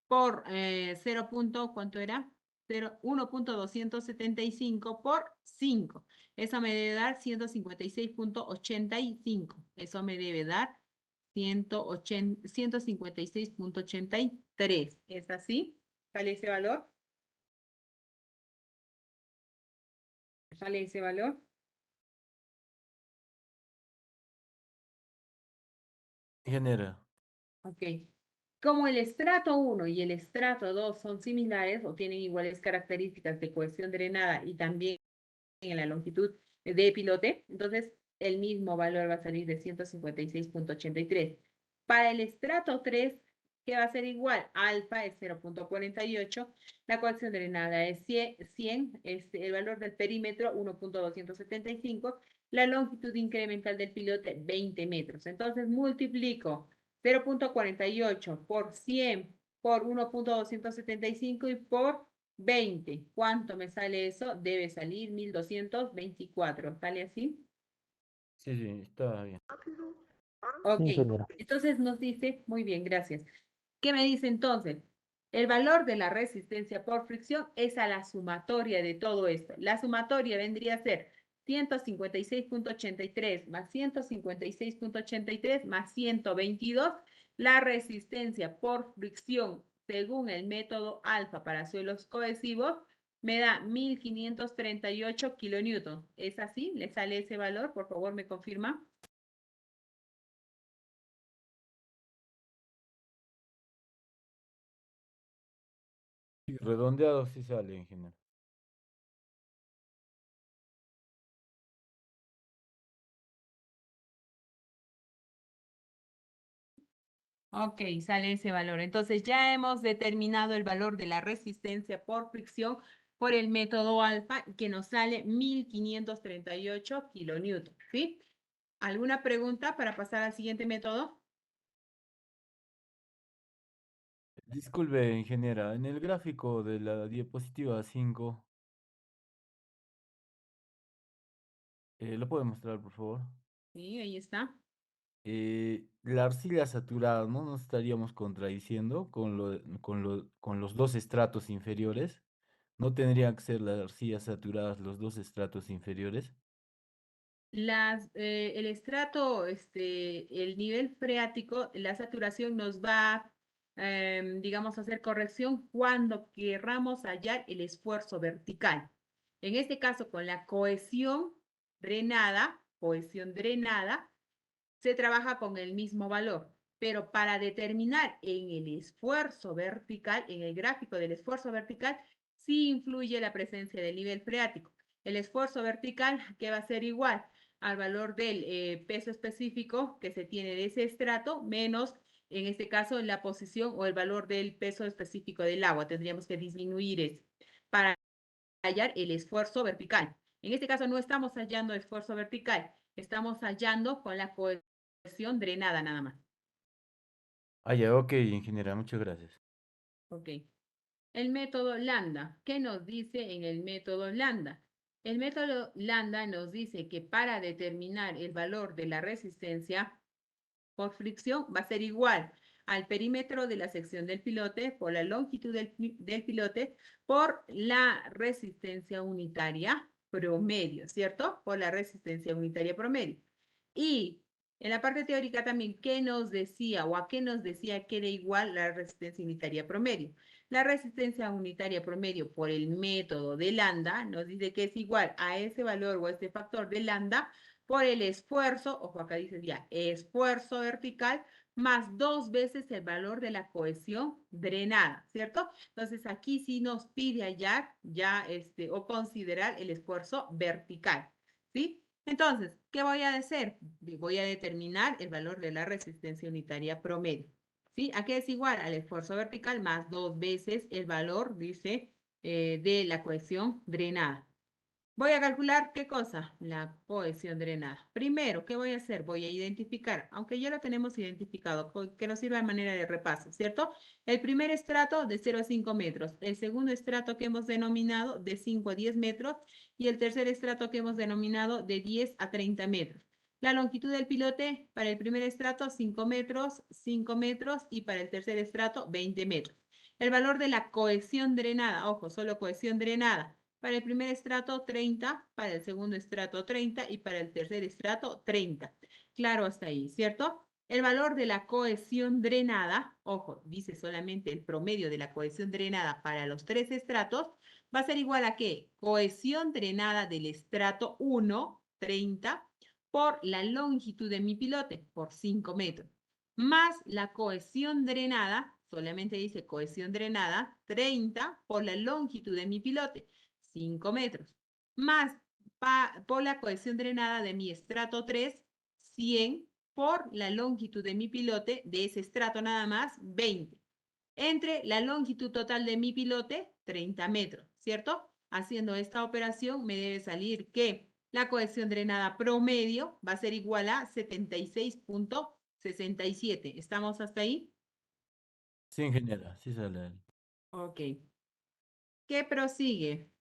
por 0. ¿Cuánto era? 1.275 por 5. Eso me debe dar 156.85. Eso me debe dar 156.83. ¿Es así? ¿Sale ese valor? ¿Sale ese valor? Ingeniera. Ok. Como el estrato 1 y el estrato 2 son similares o tienen iguales características de cohesión drenada y también en la longitud de pilote, entonces el mismo valor va a salir de 156.83. Para el estrato 3, ¿qué va a ser igual? Alfa es 0.48, la cohesión drenada es 100, es el valor del perímetro 1.275 la longitud incremental del pilote 20 metros. Entonces multiplico 0.48 por 100 por 1.275 y por 20. ¿Cuánto me sale eso? Debe salir 1224. ¿Sale así? Sí, sí, está bien. Ok, ingeniera. entonces nos dice, muy bien, gracias. ¿Qué me dice entonces? El valor de la resistencia por fricción es a la sumatoria de todo esto. La sumatoria vendría a ser 156.83 más 156.83 más 122. La resistencia por fricción según el método alfa para suelos cohesivos me da 1538 kilonewton. ¿Es así? ¿Le sale ese valor? Por favor, me confirma. Sí, redondeado sí sale, ingeniero. Ok, sale ese valor. Entonces ya hemos determinado el valor de la resistencia por fricción por el método alfa, que nos sale 1538 kilonewton, ¿sí? ¿Alguna pregunta para pasar al siguiente método? Disculpe, ingeniera, en el gráfico de la diapositiva 5, ¿lo puede mostrar, por favor? Sí, ahí está. La arcilla saturada, ¿no? Nos estaríamos contradiciendo con los dos estratos inferiores. ¿No tendrían que ser las arcillas saturadas los dos estratos inferiores? El estrato, el nivel freático, la saturación nos va, digamos, a hacer corrección cuando querramos hallar el esfuerzo vertical. En este caso, con la cohesión drenada, se trabaja con el mismo valor. Pero para determinar en el esfuerzo vertical, en el gráfico del esfuerzo vertical, sí influye la presencia del nivel freático. El esfuerzo vertical, que va a ser igual al valor del peso específico que se tiene de ese estrato, menos, en este caso, la posición o el valor del peso específico del agua. Tendríamos que disminuir eso para hallar el esfuerzo vertical. En este caso no estamos hallando esfuerzo vertical, estamos hallando con la cohesión drenada nada más. Ah, ya, ok, ingeniera, muchas gracias. Ok. El método Lambda. ¿Qué nos dice en el método Lambda? El método Lambda nos dice que para determinar el valor de la resistencia por fricción va a ser igual al perímetro de la sección del pilote por la longitud del pilote por la resistencia unitaria promedio, ¿cierto? Por la resistencia unitaria promedio. Y en la parte teórica también, ¿qué nos decía o a qué nos decía que era igual la resistencia unitaria promedio? La resistencia unitaria promedio por el método de lambda nos dice que es igual a ese valor o a este factor de lambda por el esfuerzo, ojo acá dice ya, esfuerzo vertical más 2 veces el valor de la cohesión drenada, ¿cierto? Entonces aquí sí nos pide hallar ya o considerar el esfuerzo vertical, ¿sí? Entonces, ¿qué voy a hacer? Voy a determinar el valor de la resistencia unitaria promedio, ¿sí? ¿A qué es igual? Al esfuerzo vertical más 2 veces el valor, dice, de la cohesión drenada. Voy a calcular, ¿qué cosa? La cohesión drenada. Primero, ¿qué voy a hacer? Voy a identificar, aunque ya lo tenemos identificado, que nos sirva de manera de repaso, ¿cierto? El primer estrato de 0 a 5 metros, el segundo estrato que hemos denominado de 5 a 10 metros y el tercer estrato que hemos denominado de 10 a 30 metros. La longitud del pilote para el primer estrato 5 metros y para el tercer estrato 20 metros. El valor de la cohesión drenada, ojo, solo cohesión drenada. Para el primer estrato 30, para el segundo estrato 30 y para el tercer estrato 30. Claro hasta ahí, ¿cierto? El valor de la cohesión drenada, ojo, dice solamente el promedio de la cohesión drenada para los 3 estratos, va a ser igual a ¿qué? Cohesión drenada del estrato 1, 30, por la longitud de mi pilote, por 5 metros, más la cohesión drenada, solamente dice cohesión drenada, 30 por la longitud de mi pilote, 5 metros, más por la cohesión drenada de mi estrato 3, 100 por la longitud de mi pilote, de ese estrato nada más, 20. Entre la longitud total de mi pilote, 30 metros, ¿cierto? Haciendo esta operación me debe salir que La cohesión drenada promedio va a ser igual a 76.67. ¿Estamos hasta ahí? Sí, ingeniera, sí sale. Ok. ¿Qué prosigue?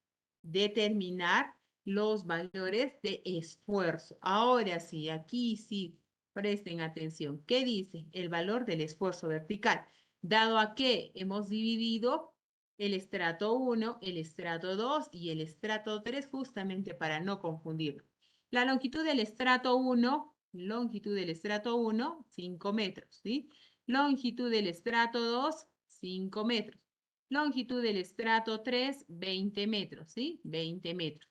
Determinar los valores de esfuerzo. Ahora sí, aquí sí, presten atención. ¿Qué dice? El valor del esfuerzo vertical. Dado a que hemos dividido el estrato 1, el estrato 2 y el estrato 3 justamente para no confundirlo. La longitud del estrato 1, 5 metros, ¿sí? Longitud del estrato 2, 5 metros. Longitud del estrato 3, 20 metros, ¿sí? 20 metros.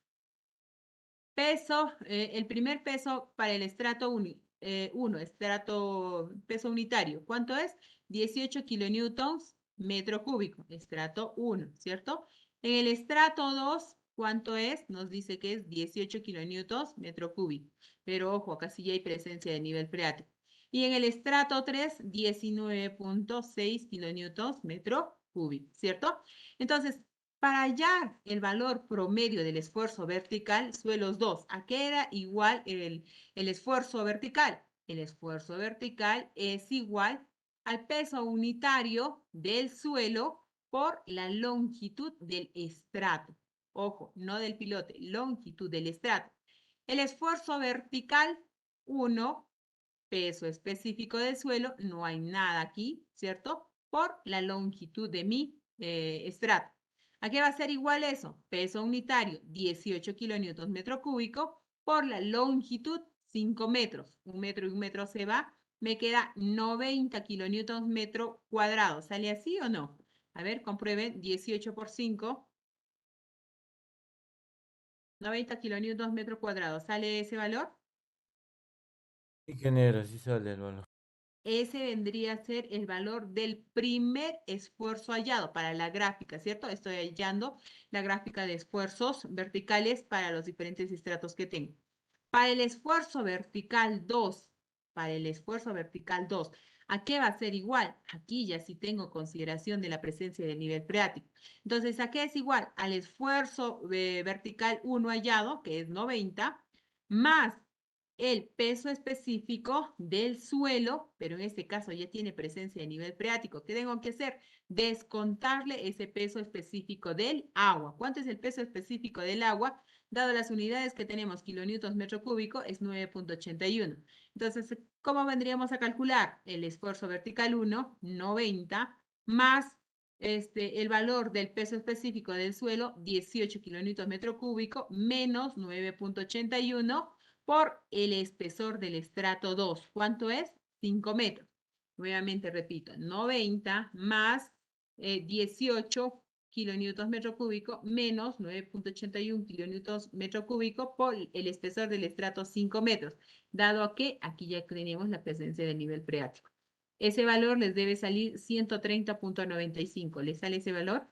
Peso, el primer peso para el estrato 1, peso unitario, ¿cuánto es? 18 kilonewtons metro cúbico, estrato 1, ¿cierto? En el estrato 2, ¿cuánto es? Nos dice que es 18 kilonewtons metro cúbico, pero ojo, acá sí ya hay presencia de nivel freático. Y en el estrato 3, 19.6 kilonewtons metro cúbico, ¿cierto? Entonces, para hallar el valor promedio del esfuerzo vertical, suelos 2, ¿a qué era igual el esfuerzo vertical? El esfuerzo vertical es igual al peso unitario del suelo por la longitud del estrato. Ojo, no del pilote, longitud del estrato. El esfuerzo vertical, 1, peso específico del suelo, no hay nada aquí, ¿cierto? Por la longitud de mi estrato. ¿A qué va a ser igual eso? Peso unitario, 18 kilonewtons metro cúbico, por la longitud, 5 metros. Un metro y un metro se va, me queda 90 kilonewtons metro cuadrado. ¿Sale así o no? A ver, comprueben, 18 por 5. 90 kilonewtons metro cuadrado. ¿Sale ese valor? Ingeniera, sí sale el valor. Ese vendría a ser el valor del primer esfuerzo hallado para la gráfica, ¿cierto? Estoy hallando la gráfica de esfuerzos verticales para los diferentes estratos que tengo. Para el esfuerzo vertical 2, ¿a qué va a ser igual? Aquí ya sí tengo consideración de la presencia del nivel freático. Entonces, ¿a qué es igual? Al esfuerzo vertical 1 hallado, que es 90, más el peso específico del suelo, pero en este caso ya tiene presencia de nivel freático. ¿Qué tengo que hacer? Descontarle ese peso específico del agua. ¿Cuánto es el peso específico del agua? Dado las unidades que tenemos, kilonewtons metro cúbico, es 9.81. Entonces, ¿cómo vendríamos a calcular? El esfuerzo vertical 1, 90, más el valor del peso específico del suelo, 18 kilonewtons metro cúbico, menos 9.81, por el espesor del estrato 2. ¿Cuánto es? 5 metros. Nuevamente repito, 90 más 18 kilonewtons metro cúbico menos 9.81 kilonewtons metro cúbico por el espesor del estrato 5 metros, dado a que aquí ya tenemos la presencia del nivel freático. Ese valor les debe salir 130.95. ¿Les sale ese valor?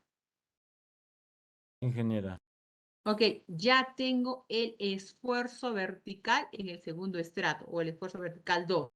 Ingeniera. Ok, ya tengo el esfuerzo vertical en el segundo estrato o el esfuerzo vertical 2.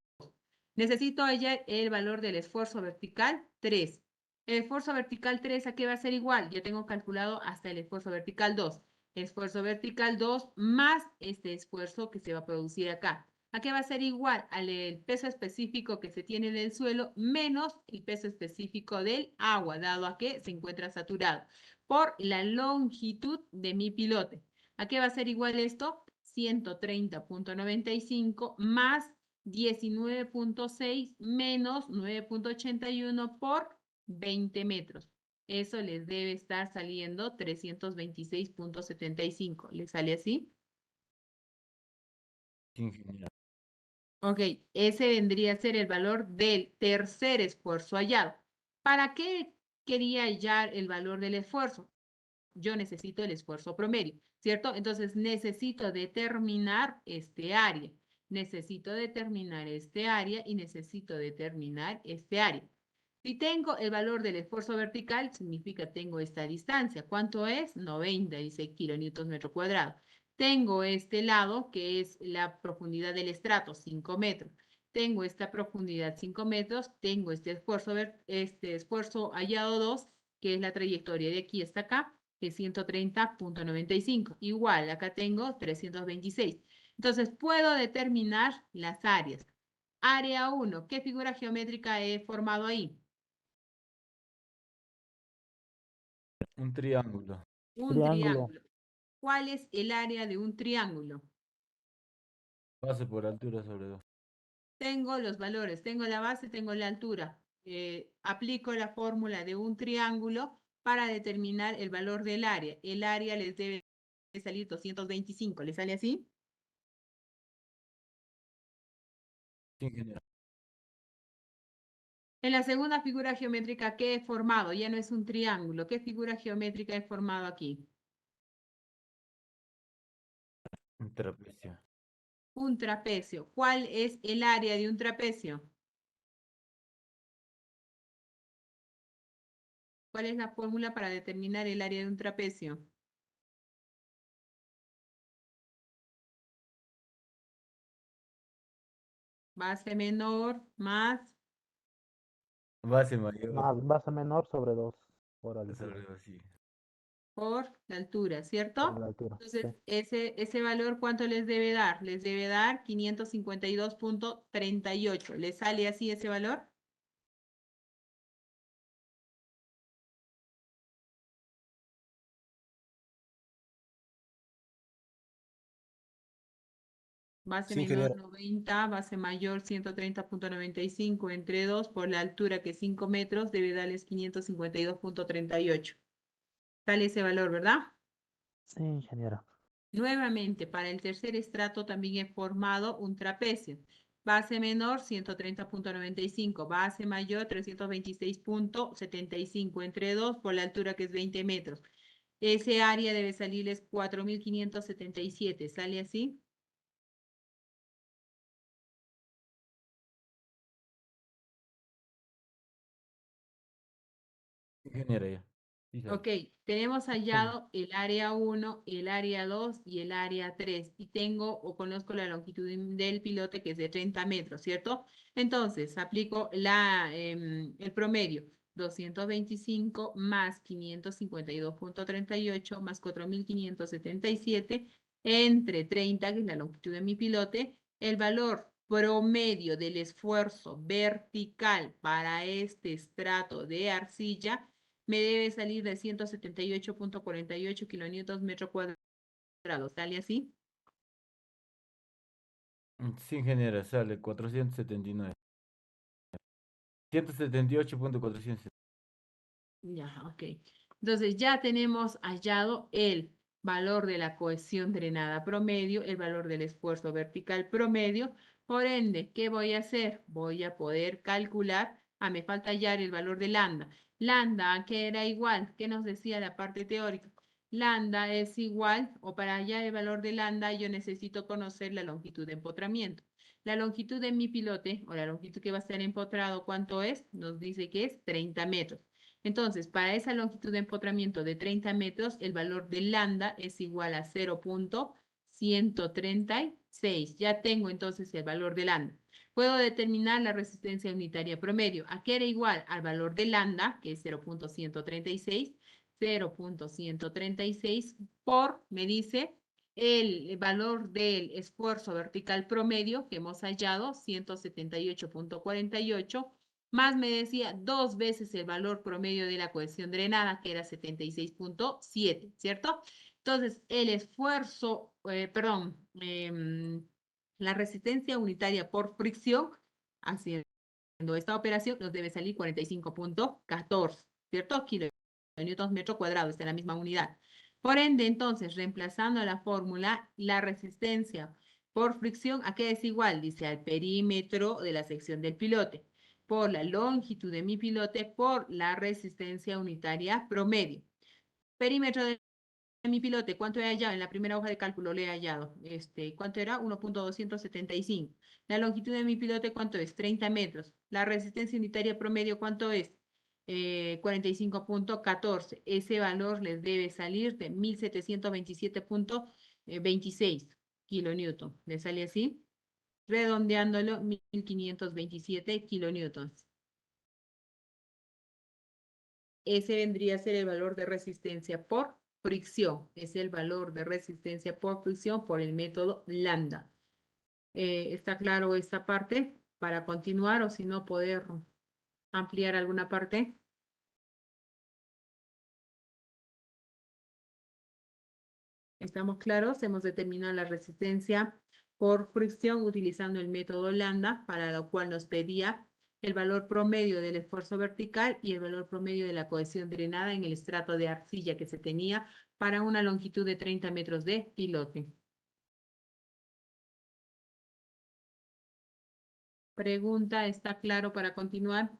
Necesito hallar el valor del esfuerzo vertical 3. El esfuerzo vertical 3, ¿a qué va a ser igual? Ya tengo calculado hasta el esfuerzo vertical 2. Esfuerzo vertical 2 más este esfuerzo que se va a producir acá. ¿A qué va a ser igual? Al peso específico que se tiene del suelo menos el peso específico del agua, dado a que se encuentra saturado, por la longitud de mi pilote. ¿A qué va a ser igual esto? 130.95 más 19.6 menos 9.81 por 20 metros. Eso les debe estar saliendo 326.75. ¿Les sale así? Ingeniera. Ok, ese vendría a ser el valor del tercer esfuerzo hallado. ¿Para qué quería hallar el valor del esfuerzo? Yo necesito el esfuerzo promedio, ¿cierto? Entonces necesito determinar este área. Necesito determinar este área y necesito determinar este área. Si tengo el valor del esfuerzo vertical, significa tengo esta distancia. ¿Cuánto es? 90, dice kilonewtons metro cuadrado. Tengo este lado, que es la profundidad del estrato, 5 metros. Tengo esta profundidad, 5 metros. Tengo este esfuerzo hallado 2, que es la trayectoria de aquí hasta acá. que es 130.95. Igual, acá tengo 326. Entonces, puedo determinar las áreas. Área 1, ¿qué figura geométrica he formado ahí? Un triángulo. Un triángulo. ¿Cuál es el área de un triángulo? Base por altura sobre 2. Tengo los valores, tengo la base, tengo la altura. Aplico la fórmula de un triángulo para determinar el valor del área. El área les debe salir 225. ¿Le sale así? Sí, ingeniero. En la segunda figura geométrica que he formado, ya no es un triángulo. ¿Qué figura geométrica he formado aquí? Un trapecio. Un trapecio. ¿Cuál es el área de un trapecio? ¿Cuál es la fórmula para determinar el área de un trapecio? Base menor más Base mayor. Base menor sobre 2 por Sobre 2, sí. por la altura, ¿cierto? Por la altura, Entonces, ese valor, ¿cuánto les debe dar? Les debe dar 552.38. ¿Les sale así ese valor? Base Sí, menor ingeniera. 90, base mayor 130.95 entre 2 por la altura que es 5 metros, debe darles 552.38. Sale ese valor, ¿verdad? Sí, ingeniero. Nuevamente, para el tercer estrato también he formado un trapecio. Base menor 130.95, base mayor 326.75 entre 2 por la altura que es 20 metros. Ese área debe salirles 4.577. ¿Sale así? Ingeniero ya. Sí, sale. Ok, tenemos hallado el área 1, el área 2 y el área 3. Y tengo o conozco la longitud del pilote que es de 30 metros, ¿cierto? Entonces, aplico el promedio. 225 más 552.38 más 4.577 entre 30, que es la longitud de mi pilote. El valor promedio del esfuerzo vertical para este estrato de arcilla me debe salir de 178.48 kilonewtons metro cuadrado. ¿Sale así? Sí, ingeniero, sale 479. 178.470. Ya, ok. Entonces ya tenemos hallado el valor de la cohesión drenada promedio, el valor del esfuerzo vertical promedio. Por ende, ¿qué voy a hacer? Voy a poder calcular, me falta hallar el valor de lambda. Lambda, que era igual, ¿qué nos decía la parte teórica? Lambda es igual, o para hallar el valor de lambda, yo necesito conocer la longitud de empotramiento. La longitud de mi pilote, o la longitud que va a estar empotrado, ¿cuánto es? Nos dice que es 30 metros. Entonces, para esa longitud de empotramiento de 30 metros, el valor de lambda es igual a 0.136. Ya tengo entonces el valor de lambda. Puedo determinar la resistencia unitaria promedio. ¿A qué era igual? Al valor de lambda, que es 0.136. 0.136 por, me dice, el valor del esfuerzo vertical promedio que hemos hallado, 178.48, más me decía 2 veces el valor promedio de la cohesión drenada, que era 76.7, ¿cierto? Entonces, el esfuerzo, la resistencia unitaria por fricción, haciendo esta operación, nos debe salir 45.14, ¿cierto? Kilonewtons metro cuadrado, está en la misma unidad. Por ende, entonces, reemplazando la fórmula, la resistencia por fricción, ¿a qué es igual? Dice al perímetro de la sección del pilote, por la longitud de mi pilote, por la resistencia unitaria promedio. Perímetro de mi pilote, ¿cuánto he hallado? En la primera hoja de cálculo le he hallado. ¿Cuánto era? 1.275. La longitud de mi pilote, ¿cuánto es? 30 metros. La resistencia unitaria promedio, ¿cuánto es? 45.14. Ese valor les debe salir de 1727.26 kilonewton. ¿Le sale así? Redondeándolo, 1527 kilonewtons. Ese vendría a ser el valor de resistencia por fricción. Es el valor de resistencia por fricción por el método lambda. ¿Está claro esta parte? Para continuar o si no poder ampliar alguna parte. ¿Estamos claros? Hemos determinado la resistencia por fricción utilizando el método lambda, para lo cual nos pedía el valor promedio del esfuerzo vertical y el valor promedio de la cohesión drenada en el estrato de arcilla que se tenía para una longitud de 30 metros de pilote. Pregunta, ¿está claro para continuar?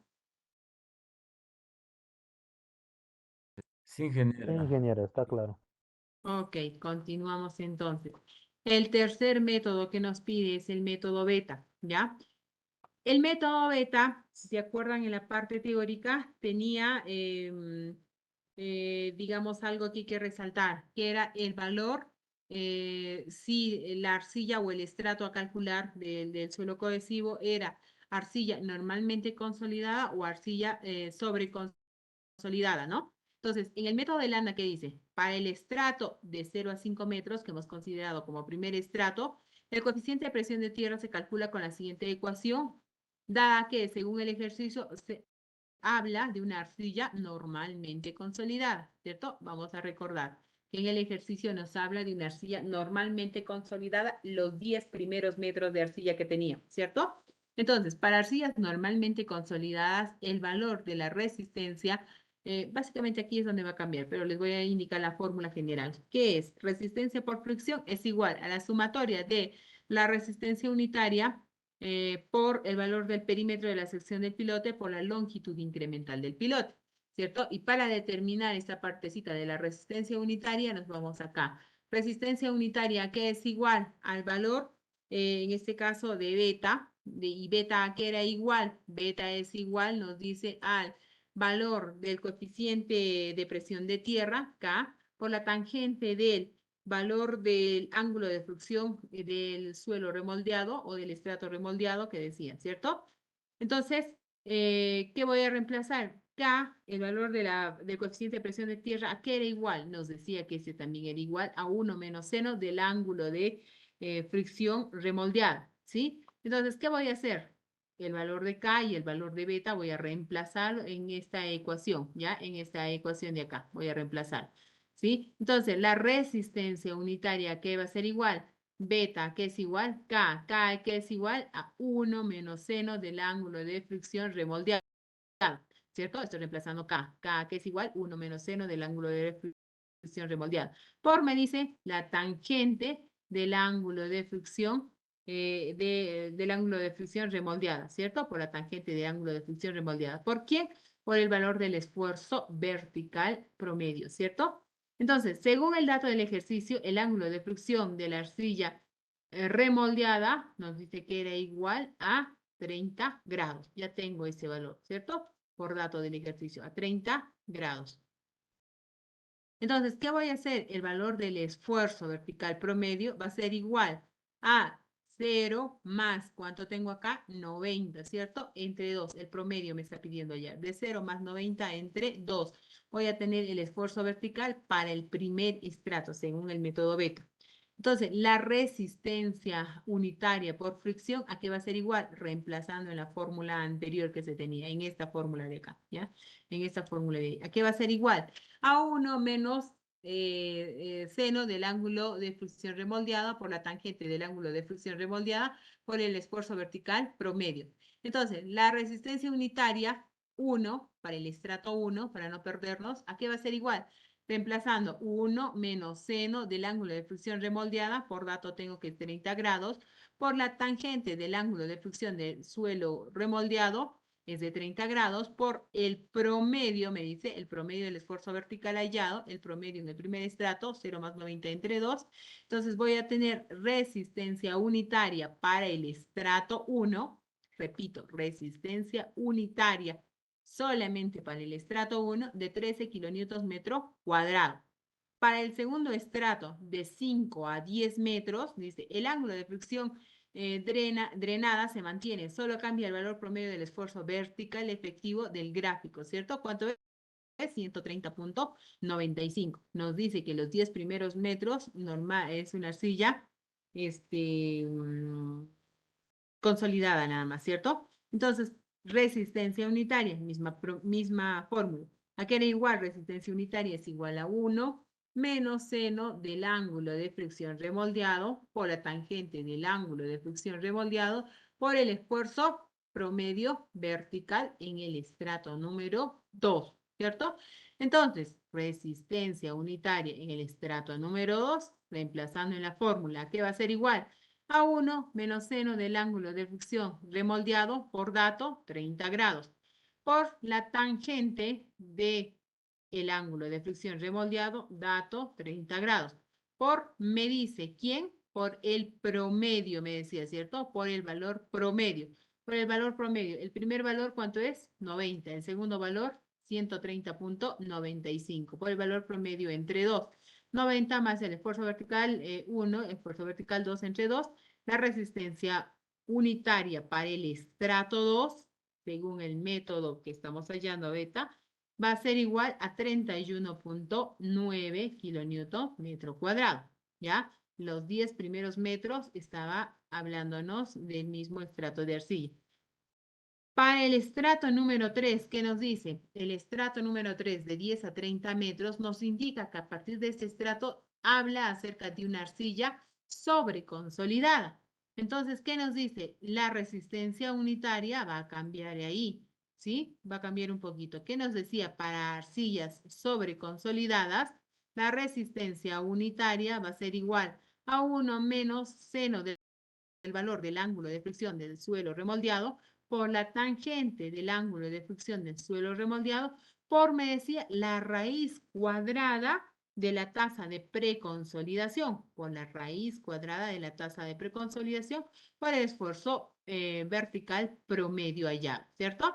Sí, ingeniera. Sí, ingeniera, está claro. Ok, continuamos entonces. El tercer método que nos pide es el método beta, ¿ya? El método beta, si se acuerdan en la parte teórica, tenía, digamos, algo aquí que resaltar, que era el valor, si la arcilla o el estrato a calcular del suelo cohesivo era arcilla normalmente consolidada o arcilla sobreconsolidada, ¿no? Entonces, en el método de lambda, ¿qué dice? Para el estrato de 0 a 5 metros, que hemos considerado como primer estrato, el coeficiente de presión de tierra se calcula con la siguiente ecuación, dada que, según el ejercicio, se habla de una arcilla normalmente consolidada, ¿cierto? Vamos a recordar que en el ejercicio nos habla de una arcilla normalmente consolidada, los 10 primeros metros de arcilla que tenía, ¿cierto? Entonces, para arcillas normalmente consolidadas, el valor de la resistencia básicamente aquí es donde va a cambiar, pero les voy a indicar la fórmula general, que es resistencia por fricción es igual a la sumatoria de la resistencia unitaria por el valor del perímetro de la sección del pilote por la longitud incremental del pilote, ¿cierto? Y para determinar esta partecita de la resistencia unitaria nos vamos acá. Resistencia unitaria que es igual al valor, en este caso de beta, y beta que era igual, beta es igual, nos dice al valor del coeficiente de presión de tierra, K, por la tangente del valor del ángulo de fricción del suelo remoldeado o del estrato remoldeado que decía, ¿cierto? Entonces, ¿qué voy a reemplazar? K, el valor del coeficiente de presión de tierra, ¿a qué era igual? Nos decía que ese también era igual a 1 menos seno del ángulo de fricción remoldeada, ¿sí? Entonces, ¿qué voy a hacer? El valor de K y el valor de beta voy a reemplazar en esta ecuación, ¿ya? En esta ecuación de acá, voy a reemplazar, ¿sí? Entonces, la resistencia unitaria, ¿qué va a ser igual? Beta, ¿qué es igual? K, ¿qué es igual? A 1 menos seno del ángulo de fricción remoldeado, ¿cierto? Estoy reemplazando K, ¿qué es igual? 1 menos seno del ángulo de fricción remoldeado. Por, me dice, la tangente del ángulo de fricción del ángulo de fricción remoldeada, ¿cierto? Por la tangente de ángulo de fricción remoldeada. ¿Por quién? Por el valor del esfuerzo vertical promedio, ¿cierto? Entonces, según el dato del ejercicio, el ángulo de fricción de la arcilla remoldeada nos dice que era igual a 30 grados. Ya tengo ese valor, ¿cierto? Por dato del ejercicio, a 30 grados. Entonces, ¿qué voy a hacer? El valor del esfuerzo vertical promedio va a ser igual a 0 más, ¿cuánto tengo acá? 90, ¿cierto? Entre 2, el promedio me está pidiendo allá. De 0 más 90 entre 2. Voy a tener el esfuerzo vertical para el primer estrato, según el método beta. Entonces, la resistencia unitaria por fricción, ¿a qué va a ser igual? Reemplazando en la fórmula anterior que se tenía, en esta fórmula de acá, ¿ya? En esta fórmula de ahí. ¿A qué va a ser igual? A 1 menos seno del ángulo de fricción remoldeada por la tangente del ángulo de fricción remoldeada por el esfuerzo vertical promedio. Entonces, la resistencia unitaria 1 para el estrato 1, para no perdernos, ¿a qué va a ser igual? Reemplazando 1 menos seno del ángulo de fricción remoldeada, por dato tengo que 30 grados, por la tangente del ángulo de fricción del suelo remoldeado, es de 30 grados, por el promedio, me dice, el promedio del esfuerzo vertical hallado, el promedio en el primer estrato, 0 más 90 entre 2. Entonces voy a tener resistencia unitaria para el estrato 1, repito, resistencia unitaria solamente para el estrato 1 de 13 kilonewtons metro cuadrado. Para el segundo estrato de 5 a 10 metros, dice, el ángulo de fricción drenada se mantiene, solo cambia el valor promedio del esfuerzo vertical efectivo del gráfico, ¿cierto? ¿Cuánto es? es 130.95. Nos dice que los 10 primeros metros normal es una arcilla consolidada nada más, ¿cierto? Entonces, resistencia unitaria, misma fórmula. Aquí era igual, resistencia unitaria es igual a 1 menos seno del ángulo de fricción remoldeado por la tangente del ángulo de fricción remoldeado por el esfuerzo promedio vertical en el estrato número 2, ¿cierto? Entonces, resistencia unitaria en el estrato número 2, reemplazando en la fórmula, ¿qué va a ser igual? A 1 menos seno del ángulo de fricción remoldeado por dato 30 grados, por la tangente de el ángulo de fricción remoldeado, dato 30 grados, por, me dice, ¿quién? Por el promedio, me decía, ¿cierto? Por el valor promedio. Por el valor promedio. El primer valor, ¿cuánto es? 90. El segundo valor, 130.95. Por el valor promedio entre 2. 90 más el esfuerzo vertical 1, esfuerzo vertical 2 entre 2. La resistencia unitaria para el estrato 2, según el método que estamos hallando beta, va a ser igual a 31.9 kilonewton metro cuadrado, ¿ya? Los 10 primeros metros estaba hablándonos del mismo estrato de arcilla. Para el estrato número 3, ¿qué nos dice? El estrato número 3 de 10 a 30 metros nos indica que a partir de este estrato habla acerca de una arcilla sobreconsolidada. Entonces, ¿qué nos dice? La resistencia unitaria va a cambiar ahí, ¿sí? Va a cambiar un poquito. ¿Qué nos decía? Para arcillas sobreconsolidadas, la resistencia unitaria va a ser igual a 1 menos seno del valor del ángulo de fricción del suelo remoldeado por la tangente del ángulo de fricción del suelo remoldeado por, me decía, la raíz cuadrada de la tasa de preconsolidación, por la raíz cuadrada de la tasa de preconsolidación por el esfuerzo vertical promedio allá, ¿cierto?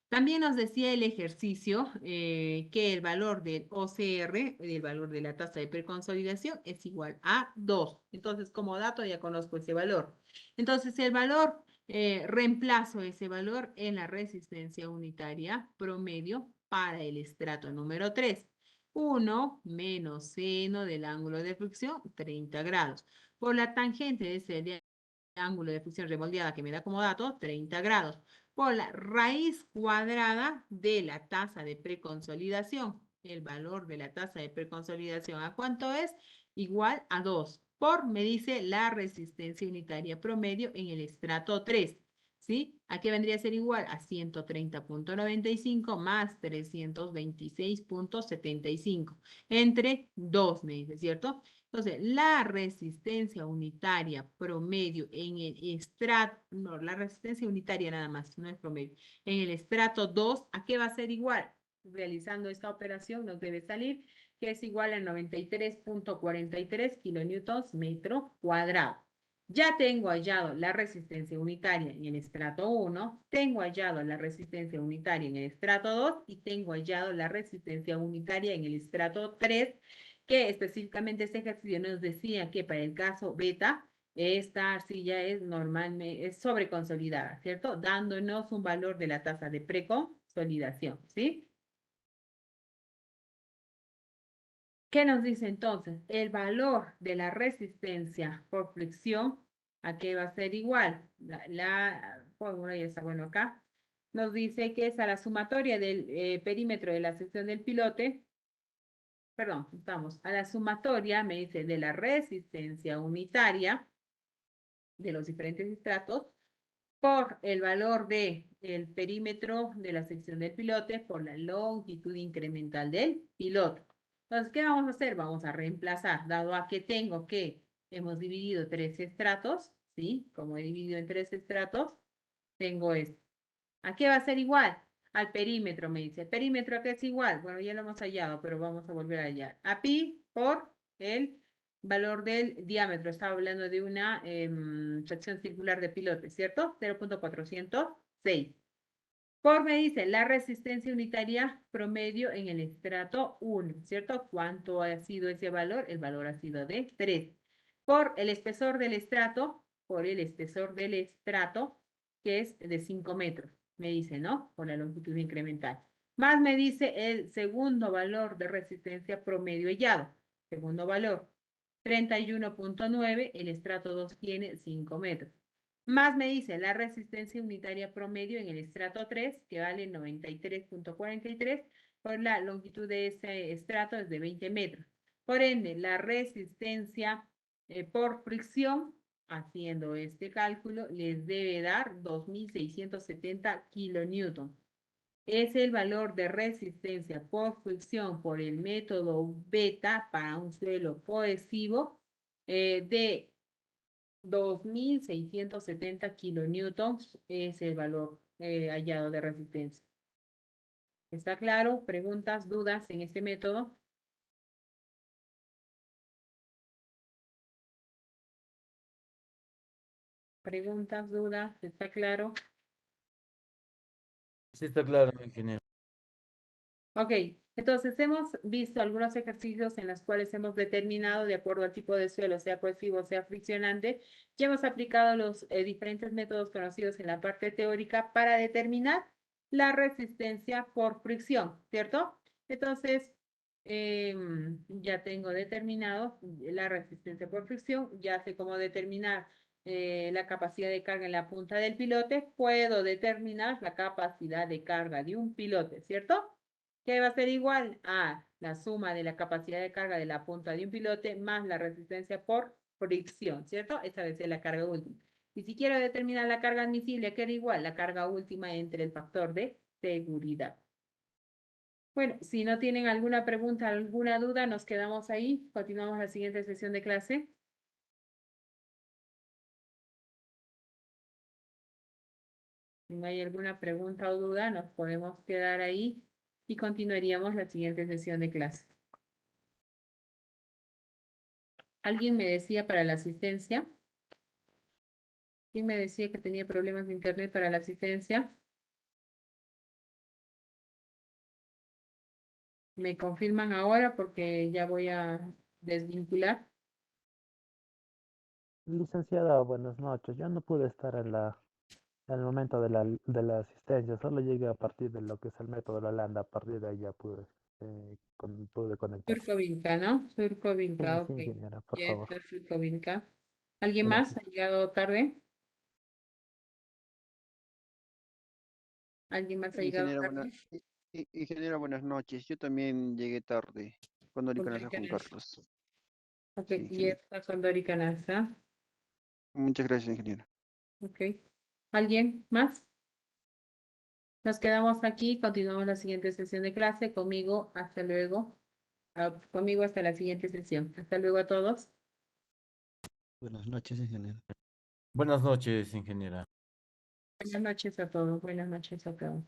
También nos decía el ejercicio que el valor del OCR, el valor de la tasa de preconsolidación, es igual a 2. Entonces, como dato ya conozco ese valor. Entonces, el valor, reemplazo ese valor en la resistencia unitaria promedio para el estrato número 3. 1 menos seno del ángulo de fricción, 30 grados. Por la tangente de ese ángulo de fricción remoldeada que me da como dato, 30 grados. Por la raíz cuadrada de la tasa de preconsolidación. El valor de la tasa de preconsolidación, ¿a cuánto es? Igual a 2. Por, me dice, la resistencia unitaria promedio en el estrato 3. ¿Sí? ¿A qué vendría a ser igual? A 130.95 más 326.75. Entre 2, me dice, ¿cierto? Entonces, la resistencia unitaria promedio en el estrato, no, la resistencia unitaria nada más, no es promedio, en el estrato 2, ¿a qué va a ser igual? Realizando esta operación nos debe salir que es igual a 93.43 kilonewtons metro cuadrado. Ya tengo hallado la resistencia unitaria en el estrato 1, tengo hallado la resistencia unitaria en el estrato 2 y tengo hallado la resistencia unitaria en el estrato 3, que específicamente este ejercicio nos decía que para el caso beta, esta arcilla es normalmente sobreconsolidada, ¿cierto? Dándonos un valor de la tasa de preconsolidación, ¿sí? ¿Qué nos dice entonces? El valor de la resistencia por fricción, ¿a qué va a ser igual? La fórmula ya está bueno acá. Nos dice que es a la sumatoria del perímetro de la sección del pilote. Perdón, estamos a la sumatoria, me dice, de la resistencia unitaria de los diferentes estratos por el valor del perímetro de la sección del pilote por la longitud incremental del piloto. Entonces, ¿qué vamos a hacer? Vamos a reemplazar, dado a que tengo que hemos dividido 3 estratos, ¿sí? Como he dividido en 3 estratos, tengo esto. ¿A qué va a ser igual? Al perímetro, me dice. ¿El perímetro a qué es igual? Bueno, ya lo hemos hallado, pero vamos a volver a hallar. A pi por el valor del diámetro. Estaba hablando de una sección circular de pilote, ¿cierto? 0.406. Por, me dice, la resistencia unitaria promedio en el estrato 1, ¿cierto? ¿Cuánto ha sido ese valor? El valor ha sido de 3. Por el espesor del estrato, que es de 5 metros, me dice, ¿no? Por la longitud incremental. Más me dice el segundo valor de resistencia promedio hallado. Segundo valor, 31.9, el estrato 2 tiene 5 metros. Más me dice la resistencia unitaria promedio en el estrato 3, que vale 93.43, por la longitud de ese estrato es de 20 metros. Por ende, la resistencia por fricción, haciendo este cálculo, les debe dar 2.670 kilonewton. Es el valor de resistencia por fricción por el método beta para un suelo cohesivo de 2.670 kilonewtons es el valor hallado de resistencia. ¿Está claro? ¿Preguntas, dudas en este método? ¿Preguntas, dudas? ¿Está claro? Sí, está claro, ingeniero. Ok, entonces hemos visto algunos ejercicios en los cuales hemos determinado, de acuerdo al tipo de suelo, sea cohesivo, sea friccionante, y hemos aplicado los diferentes métodos conocidos en la parte teórica para determinar la resistencia por fricción, ¿cierto? Entonces, ya tengo determinado la resistencia por fricción, ya sé cómo determinar la capacidad de carga en la punta del pilote, puedo determinar la capacidad de carga de un pilote, ¿cierto? Que va a ser igual a la suma de la capacidad de carga de la punta de un pilote más la resistencia por fricción, ¿cierto? Esa debe ser la carga última. Y si quiero determinar la carga admisible, que era igual la carga última entre el factor de seguridad. Bueno, si no tienen alguna pregunta, alguna duda, nos quedamos ahí. Continuamos la siguiente sesión de clase. Si no hay alguna pregunta o duda, nos podemos quedar ahí y continuaríamos la siguiente sesión de clase. ¿Alguien me decía para la asistencia? ¿Quién me decía que tenía problemas de internet para la asistencia? ¿Me confirman ahora porque ya voy a desvincular? Licenciada, buenas noches. Yo no pude estar en el momento de la asistencia, solo llegué a partir de lo que es el método de Holanda, a partir de ahí ya pude conectar. Surcovinca, ¿no? Surcovinca, Sí, ok. ingeniera, por Ya favor. está Surcovinca. ¿Alguien más Gracias. ha llegado tarde? ¿Alguien más ha llegado tarde? Ingeniera, buenas noches. Yo también llegué tarde. Cuando Con Juan Dori Canasta. Carlos. Ok, Sí, y ingeniera. está con Dori Canasta. Muchas gracias, ingeniera. Ok. ¿Alguien más? Nos quedamos aquí, continuamos la siguiente sesión de clase. Conmigo, hasta luego. Conmigo hasta la siguiente sesión. Hasta luego a todos. Buenas noches, ingeniero. Buenas noches, ingeniera. Buenas noches a todos. Buenas noches a todos.